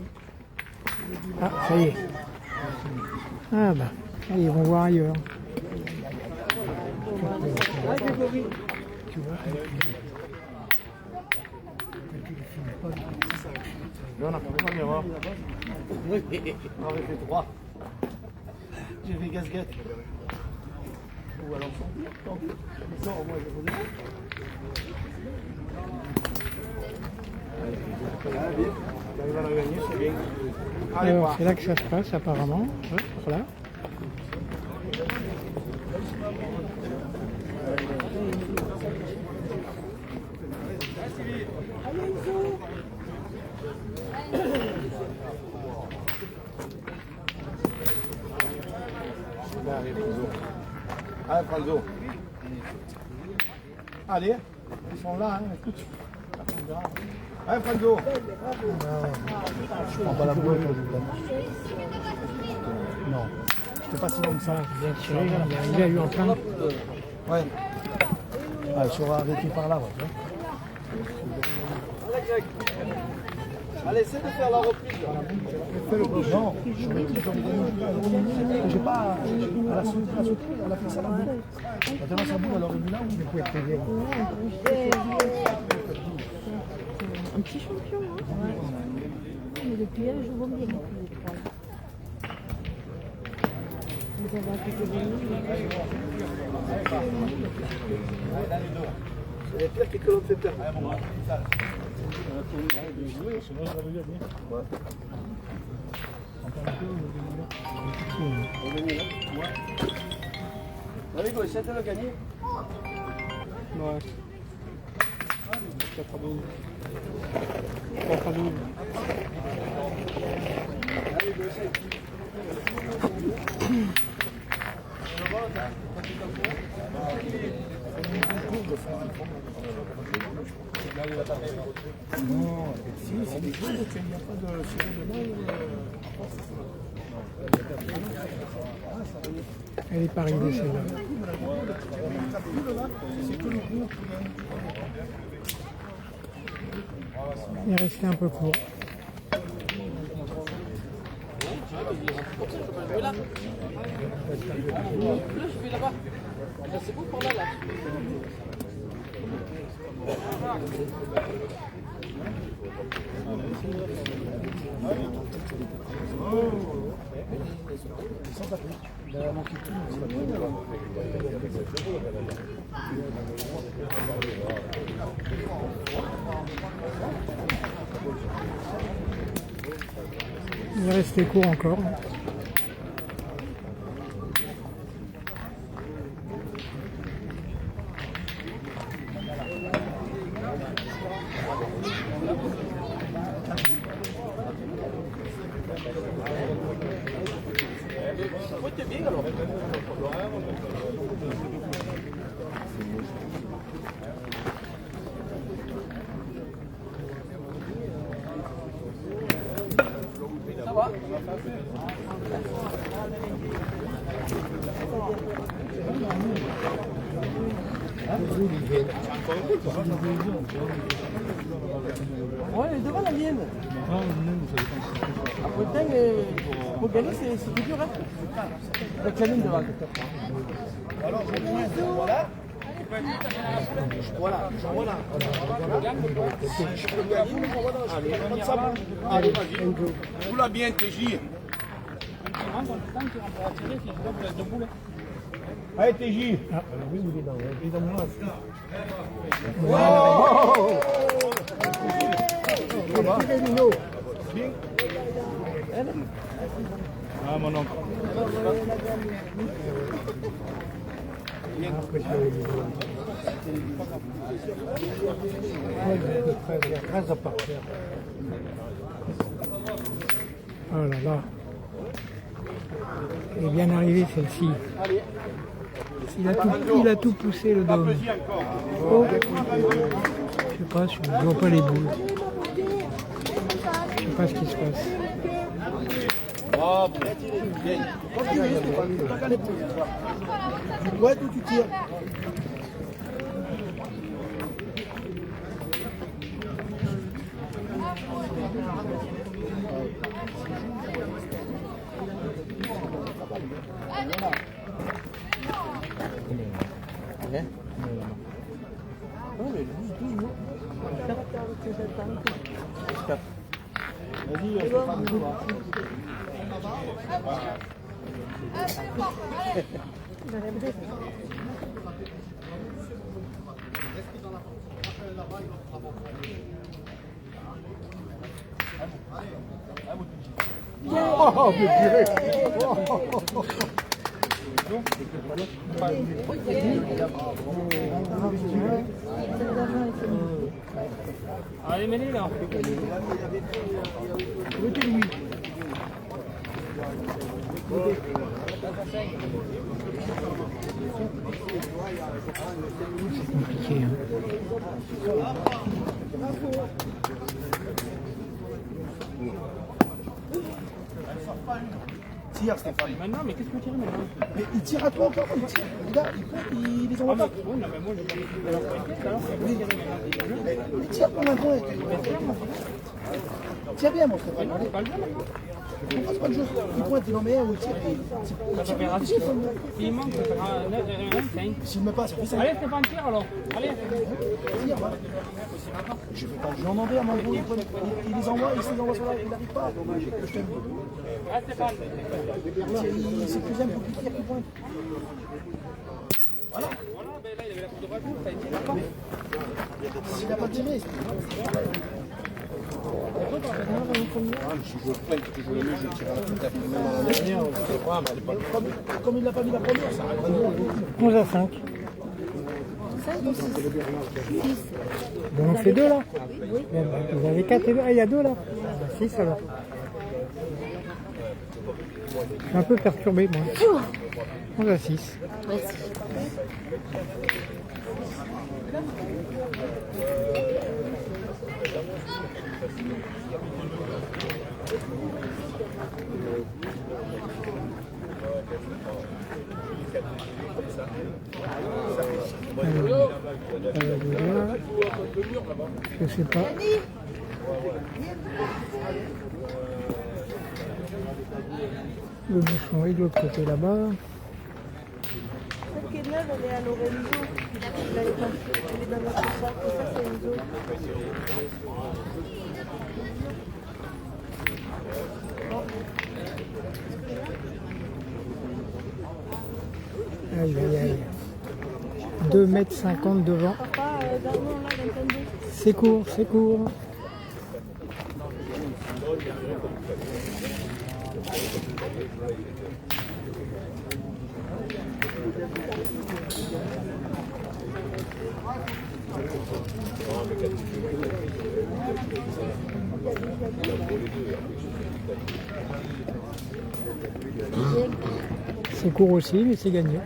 Ah, ça y est. Ah bah, ils vont voir ailleurs. Là, on a pas bien voir. Oui, on avait fait 3. J'ai fait gasquette. Ou alors, ça, au moins, je vais J'arrive à la gagner, c'est bien. Allez, Alors, c'est là que ça se passe apparemment. Ouais, voilà. Allez, Franzo. Allez, ils sont là, hein, écoute. Allez, Franzo. Je prends pas la boîte quand je vous donne. Non. Je fais pas si long que ça. Bien sûr, il a eu en plein. Ouais. Ah, je serai arrêté par là, ouais. Allez, Greg. Allez, essaie de faire la reprise. Non, j'aurais dit, j'ai pas à la suite, elle a fait ça là. Maintenant, ça boule, alors il là où il faut être payé. Un petit champion, hein. Mais depuis là, je joue bien depuis les 3. Vous avez un peu de C'est pire que l'autre fait peur. Allez, go, essaie de le gagner. Ouais. 4 à 12. 4 à 12. Allez, go, essaie. Non, si, c'est des choses, il n'y a pas de sirop de main. Elle est pas arrivée celle-là. Il est resté un peu court. Là, je vais là-bas. C'est bon par là, là. Il est resté court encore. Ça va? Ouais, elle est devant la mienne. Après, pour gagner, c'est plus dur, hein? Avec la mienne devant. Alors, voilà. Voilà. Je peux gagner, allez, vas-y. Roule bien, TJ. Allez, TJ. Ah, oui, il est dans mon âge. Ah, mon oncle. Grâce à partir. Oh là là. Elle est bien arrivée celle-ci. Il a tout poussé le dôme. Oh. Je sais pas, je vois pas les boules. Je sais pas ce qui se passe. Oh, ouais, d'où tu tires. Oh, mais purée. Allez, mets-les là. Mettez-lui. C'est compliqué, hein. Tire, Stéphane. Maintenant, mais qu'est-ce que tu tires maintenant? Mais il tire à toi encore, il tire. Regarde, il les envoie pas. Oui, non, mais moi, je Il tire pour l'instant. Tire bien, mon Stéphane. Allez. pas le jeu, C'est pas le jeu. Il pointe, il en met un ou il tire. ça fait rater. S'il manque, ça fera un 5. S'il me passe, ça fait ça. Allez, Stéphane, tire alors. Allez. Tire, voilà. Je vais pas le jeu en envers, mon gros. Il les envoie, il se les envoie sur la. Il n'arrive pas. Je t'aime. Ah, Stéphane. C'est plus simple pour qu'il tire qu'il pointe. Voilà. Voilà, ben là, il avait la coupe de voiture, ça a été d'accord. S'il n'a pas tiré, comme il n'a pas mis la première, ça va. 11 à 5. 5 ou 6 Bon, on fait 2 là. Vous avez 4 et 2. Ah, il y a 2 là. 6 alors. Je suis un peu perturbé, moi. 11 à 6. Merci. Je sais pas. Le bouchon est de l'autre côté là-bas. Villeneuve, elle est à Lorenzo. Elle est dans notre sac. Et ça, c'est Enzo. Aïe, aïe, aïe. 2,50 m devant. Papa, non, là, dans 22. C'est court, c'est court. C'est court aussi, mais c'est gagné.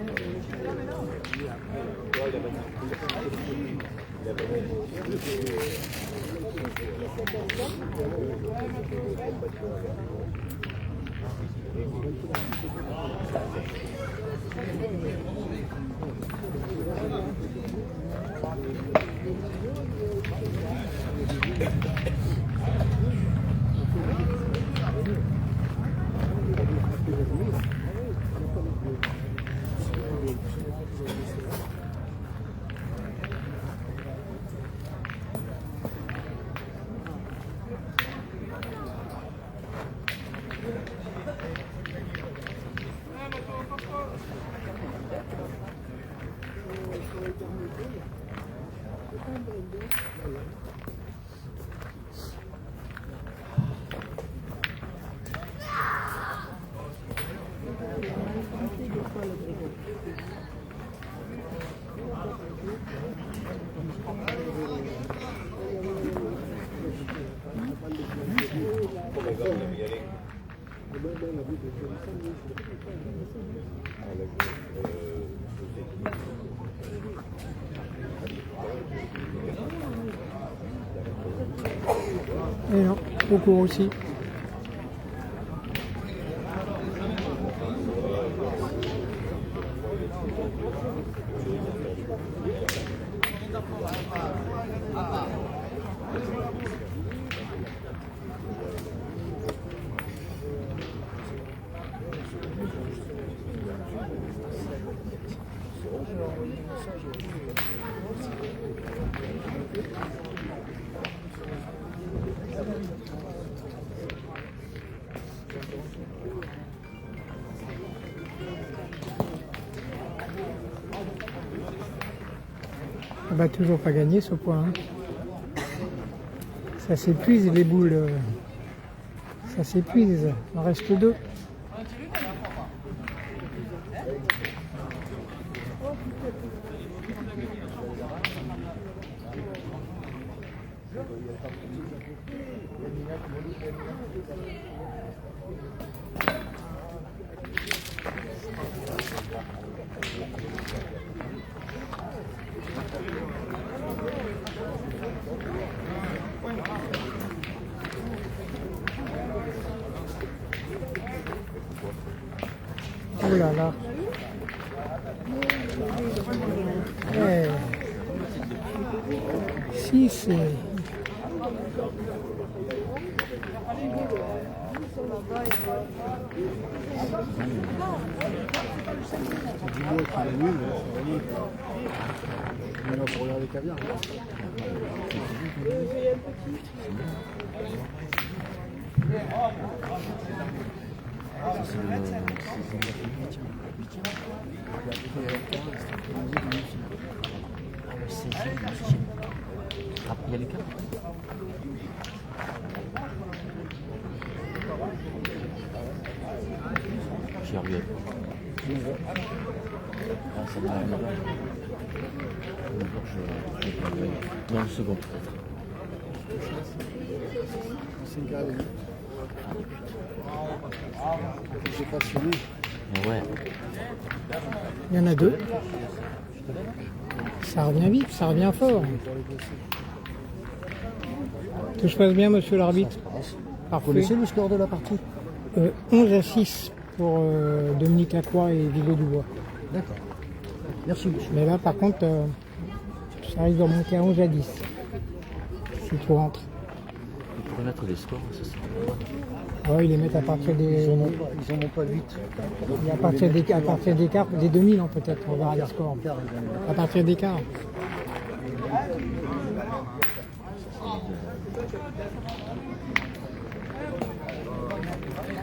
Et non, trop court aussi. Bah, toujours pas gagné ce point. Hein. Ça s'épuise les boules. Ça s'épuise. Il en reste 2. Oh là là. Ouais. Si c'est... Il y a les cartes. J'y reviens. Ah, ça m'a l'air. Non, le second peut-être. C'est carré. J'ai passionné. Ouais. Il y en a 2. Ça revient vite, ça revient fort. Tout se passe bien, monsieur l'arbitre. Vous connaissez le score de la partie? 11-6 pour Dominique Lacroix et Vigo Dubois. D'accord. Merci, monsieur. Mais là, par contre, ça risque de remonter à 11-10. Si tout rentre. Ils pourraient mettre des scores, ça serait pas mal. Ouais, ils les mettent à partir des. Ils en ont pas 8. Et à partir des quarts, des demi, non, peut-être, on verra les scores. À partir des quarts.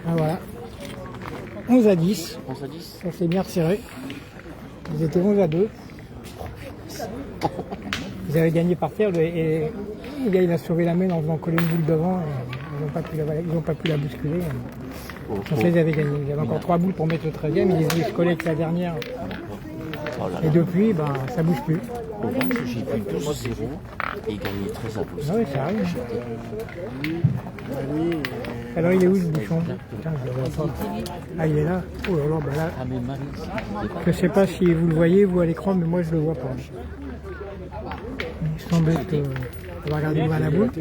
Ah, voilà. 11 à 10. 11 à 10. Ça s'est bien resserré. Ils étaient 11 à 2. Ils avaient gagné par terre et le gars il a sauvé la main en faisant coller une boule devant. Et ils n'ont pas pu la bousculer. Comme ça, ils avaient gagné. Il y avait encore 3 boules pour mettre le 13e. Ils les se coller avec la dernière. Oh là Et là. depuis, ben, ça bouge plus. Au match, j'ai vu 12-0 et ils gagnaient 13 à 12. Ah oui, ça arrive. Alors il est où le bouchon? Putain, je le vois pas. Ah, il est là. Oh là là, ben là. Ah mais Marie, c'était pas... Je sais pas si vous le voyez, vous à l'écran, mais moi je le vois pas. Il semble être. On va regarder où va la boule.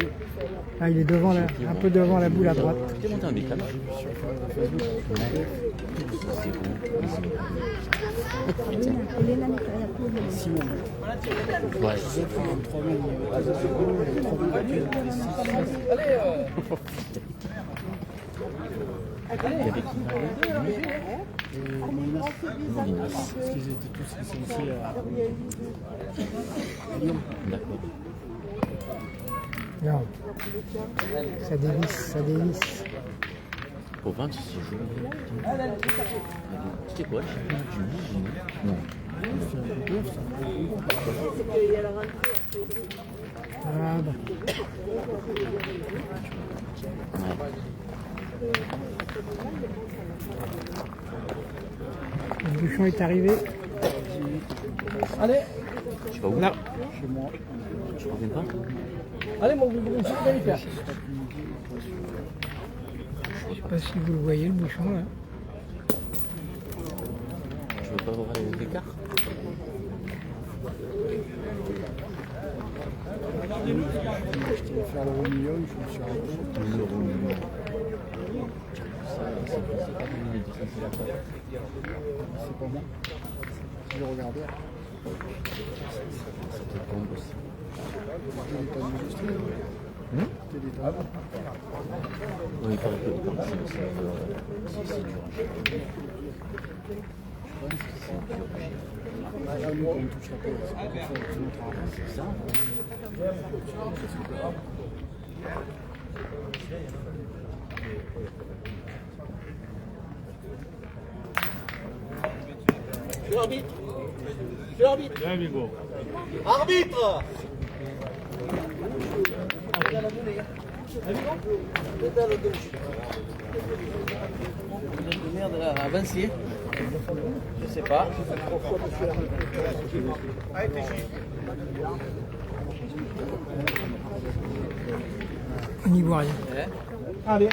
Là, il est devant un peu devant la boule à droite. T'es monté un décalage. Ouais. Il y avait qui? Parce qu'ils étaient tous licenciés à Lyon. D'accord. Non. Ça dévisse, ça dévisse. Pour 26 jours. C'était quoi? Du non. Ah, bah. Ouais. Le bouchon est arrivé. Allez, Tu vas où? Là. Chez moi. Tu reviens pas? allez mon bouchon, vous allez faire. Je sais pas si vous le voyez le bouchon là. Tu veux pas voir l'écart? J'étais faire l'euro million, je me suis arrêté. L'euro million. C'est pas comme une édition, c'est la fois. C'est pas moi. J'ai regardé. C'était con aussi. C'était des tas d'industrie. C'était des tas. Oui, il paraît que c'est dur. Jamais qu'on touche la paix. C'est pas comme ça, c'est notre argent. C'est ça. Je suis arbitre. Je suis arbitre. Bien, Bingo. Arbitre. Merde, à Vinci. Je sais pas. On n'y voit rien. Allez.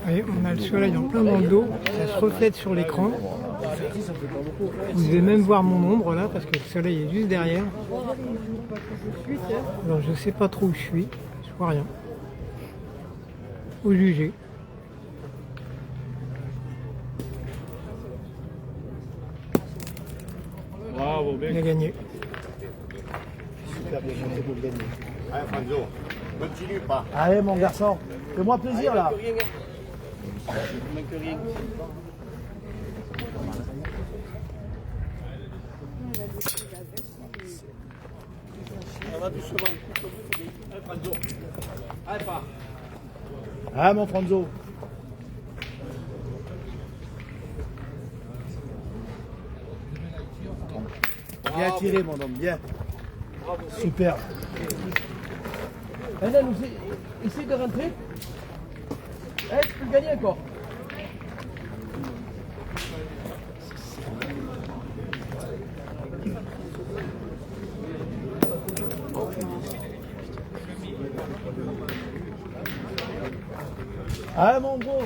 Voyez, on a le soleil en plein dans le dos, ça se reflète sur l'écran. Vous devez même voir mon ombre là parce que le soleil est juste derrière. Alors je sais pas trop où je suis, je vois rien. Au jugé. Bravo, Il a gagné. Super bien, j'ai envie de le gagner. Allez, Franzo, continue pas. Allez, mon garçon, fais-moi plaisir là. Il manque rien. On va doucement. Allez, Franzo. Allez, pas. Ah, mon Franzo. Bien tiré, mon homme, bien. Super. Maintenant, essaye de rentrer. Eh, tu peux le gagner encore. Ah mon gros.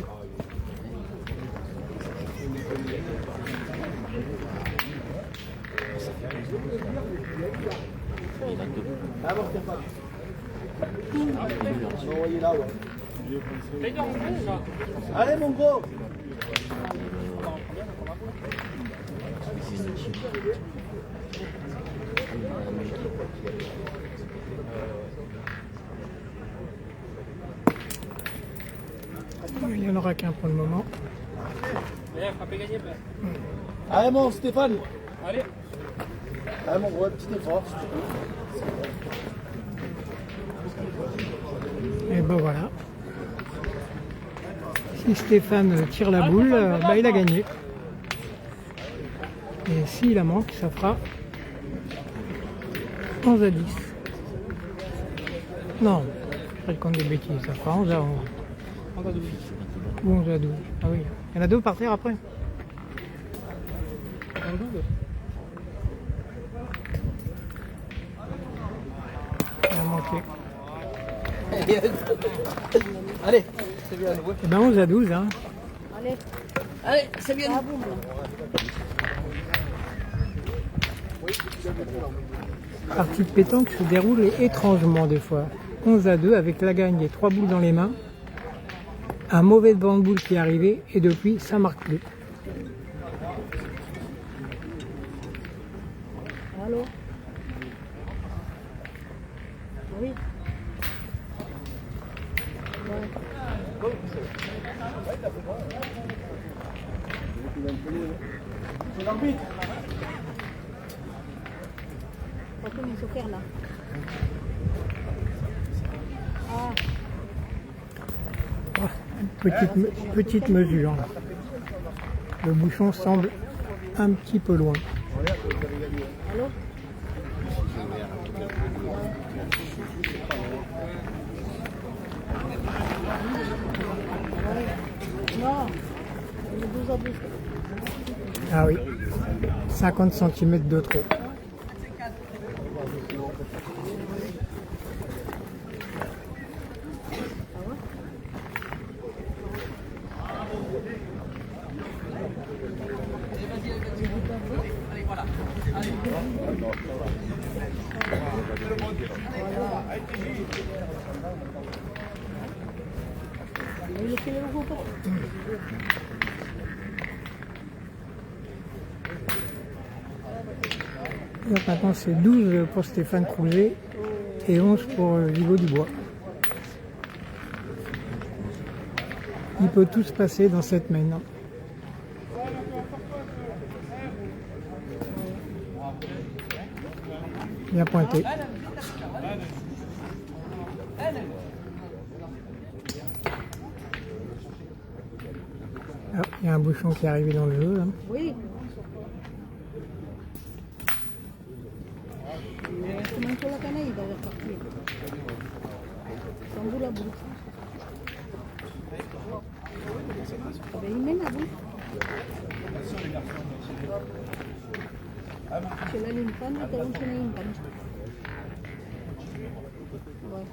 Ah bon, t'es pas. On va envoyer là, ouais. Allez mon gros. Il n'y en aura qu'un pour le moment. Allez mon Stéphane. Allez. Allez mon gros, petit effort. Et ben voilà. Si Stéphane tire la boule, bah, il a gagné. Et s'il la manque, ça fera 11 à 10. Non, je raconte des bêtises, ça fera 11 à 11. 11 à 12. Ou 11 à 12. Ah oui, il y en a deux par terre après. 12. Il a manqué. Allez, c'est bien joué. Et ben 11 à 12, hein. Allez, Allez, c'est bien. ah boum là. Partie de pétanque se déroule étrangement des fois. 11 à 2 avec la gagne et 3 boules dans les mains. Un mauvais banc de boule qui est arrivé et depuis ça marque plus. Allô. Oui. C'est l'arbitre. Pas comme il faut faire là. Ah, Petite mesure. Le bouchon semble un petit peu loin. allô. Non, il est 12 à 12. Ah oui, 50 cm de trop. Il a fait le logo pour. Donc maintenant c'est 12 pour Stéphane Crouzet et 11 pour Vigo Dubois. Il peut tout se passer dans cette main. Bien pointé. Ah, il y a un bouchon qui est arrivé dans le jeu là. Oui. Comment il faut la canaille, il va repartir. Sans bout la boule. Ah ben il mène à bout. Ce l'ha l'impan, però non ce n'è impan. Ouais.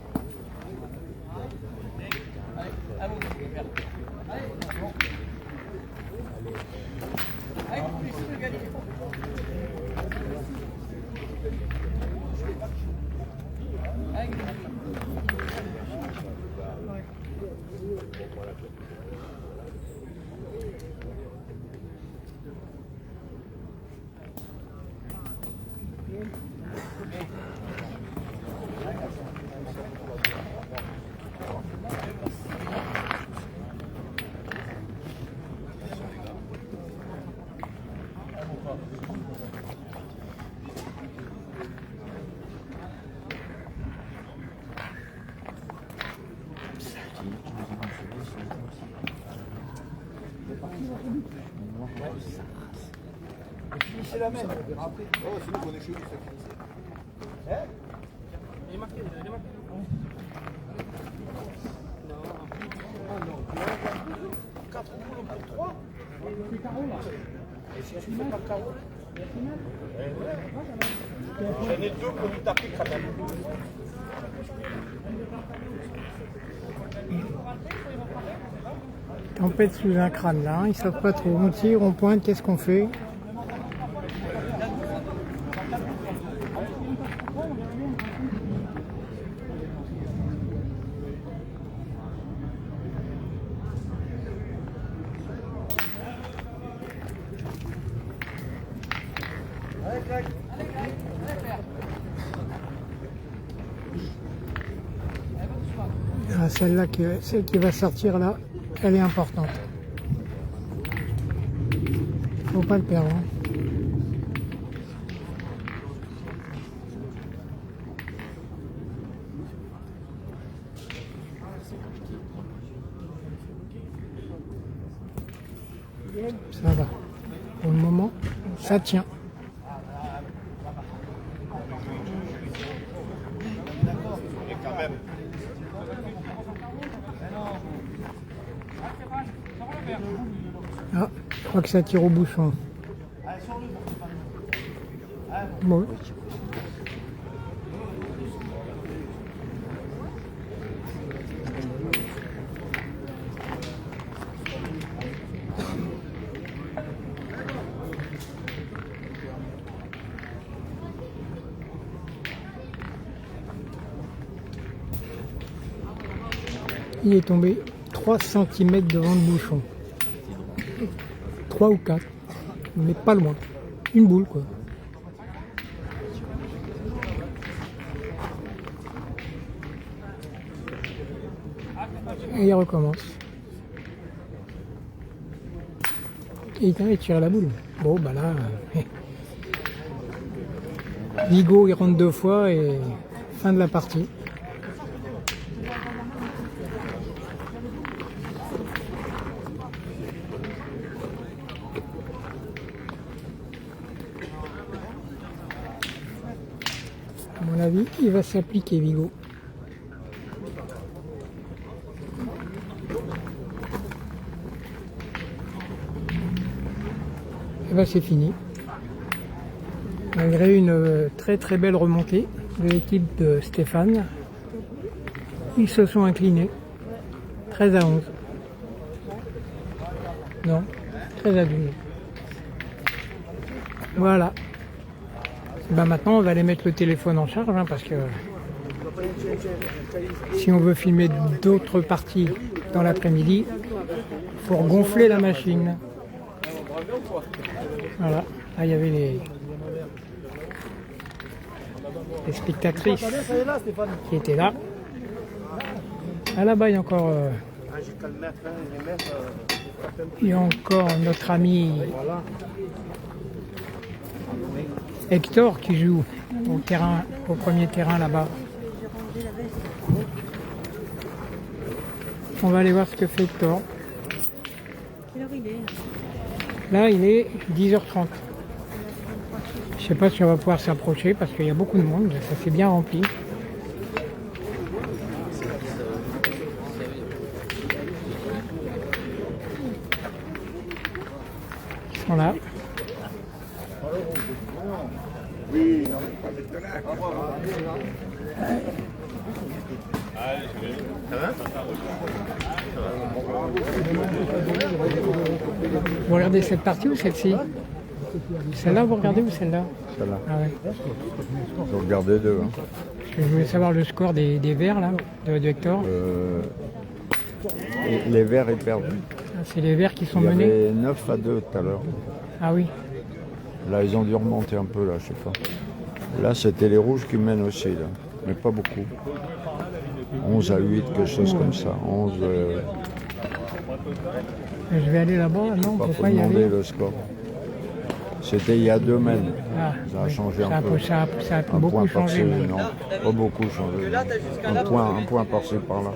C'est la même. Oh, c'est nous qu'on est chez nous, ça. Il est marqué, il est marqué. Ah non, Et si tu ne fais pas carreau, J'en ai deux pour lui taper quand même. Tempête sous un crâne là, ils savent pas trop. On tire, on pointe, qu'est-ce qu'on fait? Ah, celle-là, celle qui va sortir là, elle est importante. Faut pas le perdre. Hein. Ça va. Pour le moment, ça tient. Ah, je crois que ça tire au bouchon. Bon. Il est tombé 3 cm devant le bouchon. 3 ou 4, mais pas loin. Une boule quoi. Et il recommence. Et il tire la boule. Bon bah là, Vigo il rentre 2 fois et fin de la partie. À mon avis, il va s'appliquer Vigo. Et bien c'est fini. Malgré une très très belle remontée de l'équipe de Stéphane, ils se sont inclinés 13 à 11. Non, 13 à 12. Voilà. Ben maintenant on va aller mettre le téléphone en charge hein, parce que si on veut filmer d'autres parties dans l'après-midi, il faut gonfler la machine. Voilà, là il y avait les spectatrices qui étaient là. Ah là-bas il y a encore notre ami Hector qui joue au premier terrain là-bas. On va aller voir ce que fait Hector. Là il est 10h30. Je sais pas si on va pouvoir s'approcher parce qu'il y a beaucoup de monde, ça s'est bien rempli. Ils sont là. Vous regardez cette partie ou celle-ci? Celle-là vous regardez ou celle-là? Celle-là. Ah ouais. Vous regardez deux. Hein. Je voulais savoir le score des verts là, de Hector. Les verts est perdu. Ah, c'est les verts qui sont Il y menés. avait 9 à 2 tout à l'heure. Ah oui. Là ils ont dû remonter un peu là, je sais pas. Là c'était les rouges qui mènent aussi là, mais pas beaucoup. 11 à 8, quelque chose comme ça. 11. Je vais aller là-bas, non, Pas pourquoi faut y demander aller? le score. C'était il y a 2 mènes. Ah, Ça a changé ça un peu. Ça a Un beaucoup point changé. par-ci, mais- non, pas beaucoup changé. Un point par-ci par-là.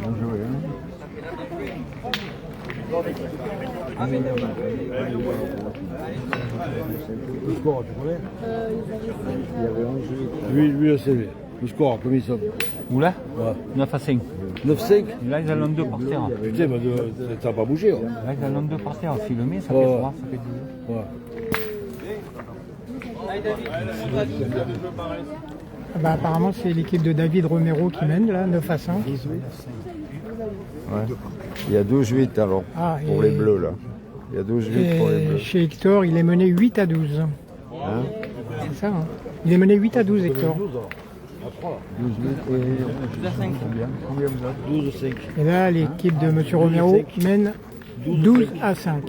Bien joué, hein. Le score, tu connais? Lui, le CV. Le score, combien ils sont? Où là Ouais. 9 à 5. 9-5? Là, ils en ont 2 par terre. Putain, mais ça n'a pas bougé. Hein. Là, ils en ont 2 par terre. Filmé, ça fait 3, ça fait 2. Ouais. Ah bah, apparemment, c'est l'équipe de David Romero qui mène, là, 9 à 5. Ouais. Il y a 12-8 alors, Ah, pour et- les bleus là. Il y a 12-8 pour les Et bleus. chez Hector, il est mené 8 à 12. Hein? C'est ça, hein. Il est mené 8 à 12, Hector. 12-8 et combien vous avez? 12-5. Et là, l'équipe de M. Romero mène 12 à 5.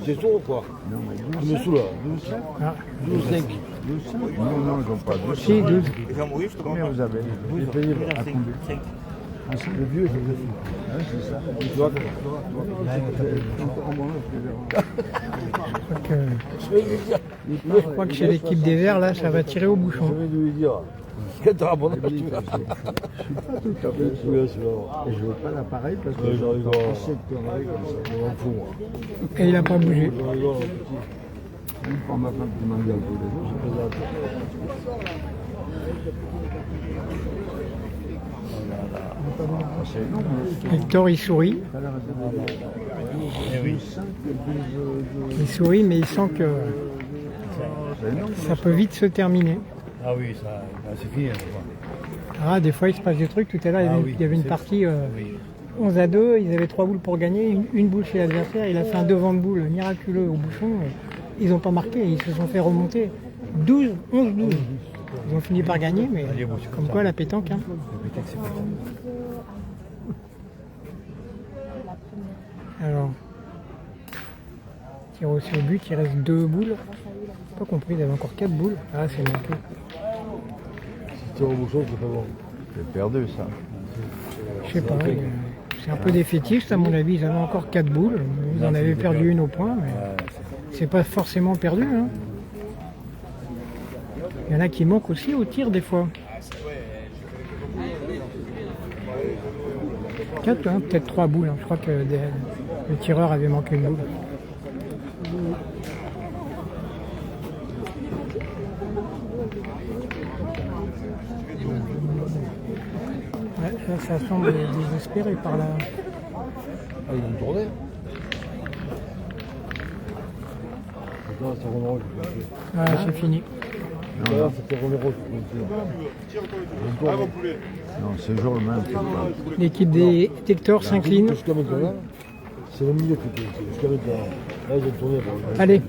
C'est tout ou quoi? Non, mais Je me saoule là. 12-5. Ah, 12-5. 12-5? Non, non, ils n'ont pas 12. si, 12. Combien vous avez? J'ai payé à combien? Le vieux, je le Ouais, c'est ça. Tu vois, Je crois que chez l'équipe des Verts, là, ça va tirer au bouchon. je vais lui dire. Quand tu as abonné, tu vas. Et je veux pas l'appareil parce que Ouais, j'en j'arrive ai à- 7 conneries comme ça. Je m'en fous, moi. Et il n'a pas bougé. Même pour ma femme qui m'engueule tous les jours. C'est énorme. Hector, il sourit. Il sourit, mais il sent que ça peut vite se terminer. Ah oui, ça, c'est fini. Ah, des fois, il se passe des trucs. Tout à l'heure, il y avait une partie 11 à 2. Ils avaient 3 boules pour gagner. Une boule chez l'adversaire. Il a fait un devant de boule miraculeux au bouchon. Ils n'ont pas marqué. Ils se sont fait remonter 11-12. Ils ont fini par gagner, mais comme quoi la pétanque. Hein. Alors, tir aussi au but, il reste 2 boules. Pas compris, il y avait encore 4 boules. Ah, c'est manqué. Si tu es au bouchon, c'est pas bon. J'ai perdu ça. Je sais pas, c'est un peu défaitiste à mon avis. Ils avaient encore 4 boules. Ils en avaient perdu une au point, mais c'est pas forcément perdu. Hein. Il y en a qui manquent aussi au tir des fois. 4, hein, peut-être 3 boules. Hein. Je crois que le tireur avait manqué une boule. Ouais, là, ça semble désespéré par là. Ah, ils vont tourner. Attends, c'est Romero qui peut jouer. Ah, c'est fini. Tout à l'heure, c'était Romero qui peut jouer. Non, c'est toujours le même. c'est pas- L'équipe des Hector s'incline. Jusqu'à maintenant, c'est le milieu qui peut jouer. Jusqu'à maintenant. Là, ils ont tourné. Allez,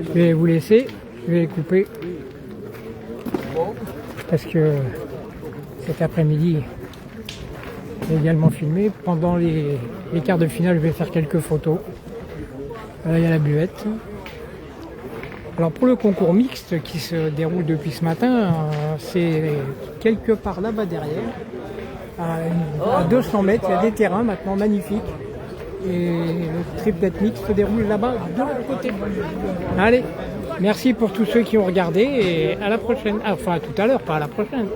je vais vous laisser. Je vais les couper. Parce que cet après-midi, j'ai également filmé. Pendant les quarts de finale, je vais faire quelques photos. Là, il y a la buvette. Alors pour le concours mixte qui se déroule depuis ce matin, c'est quelque part là-bas derrière. À 200 mètres, il y a des terrains maintenant magnifiques. Et le triplet mix se déroule là-bas de l'autre côté. Allez, merci pour tous ceux qui ont regardé et à la prochaine. Ah, enfin à tout à l'heure, pas à la prochaine.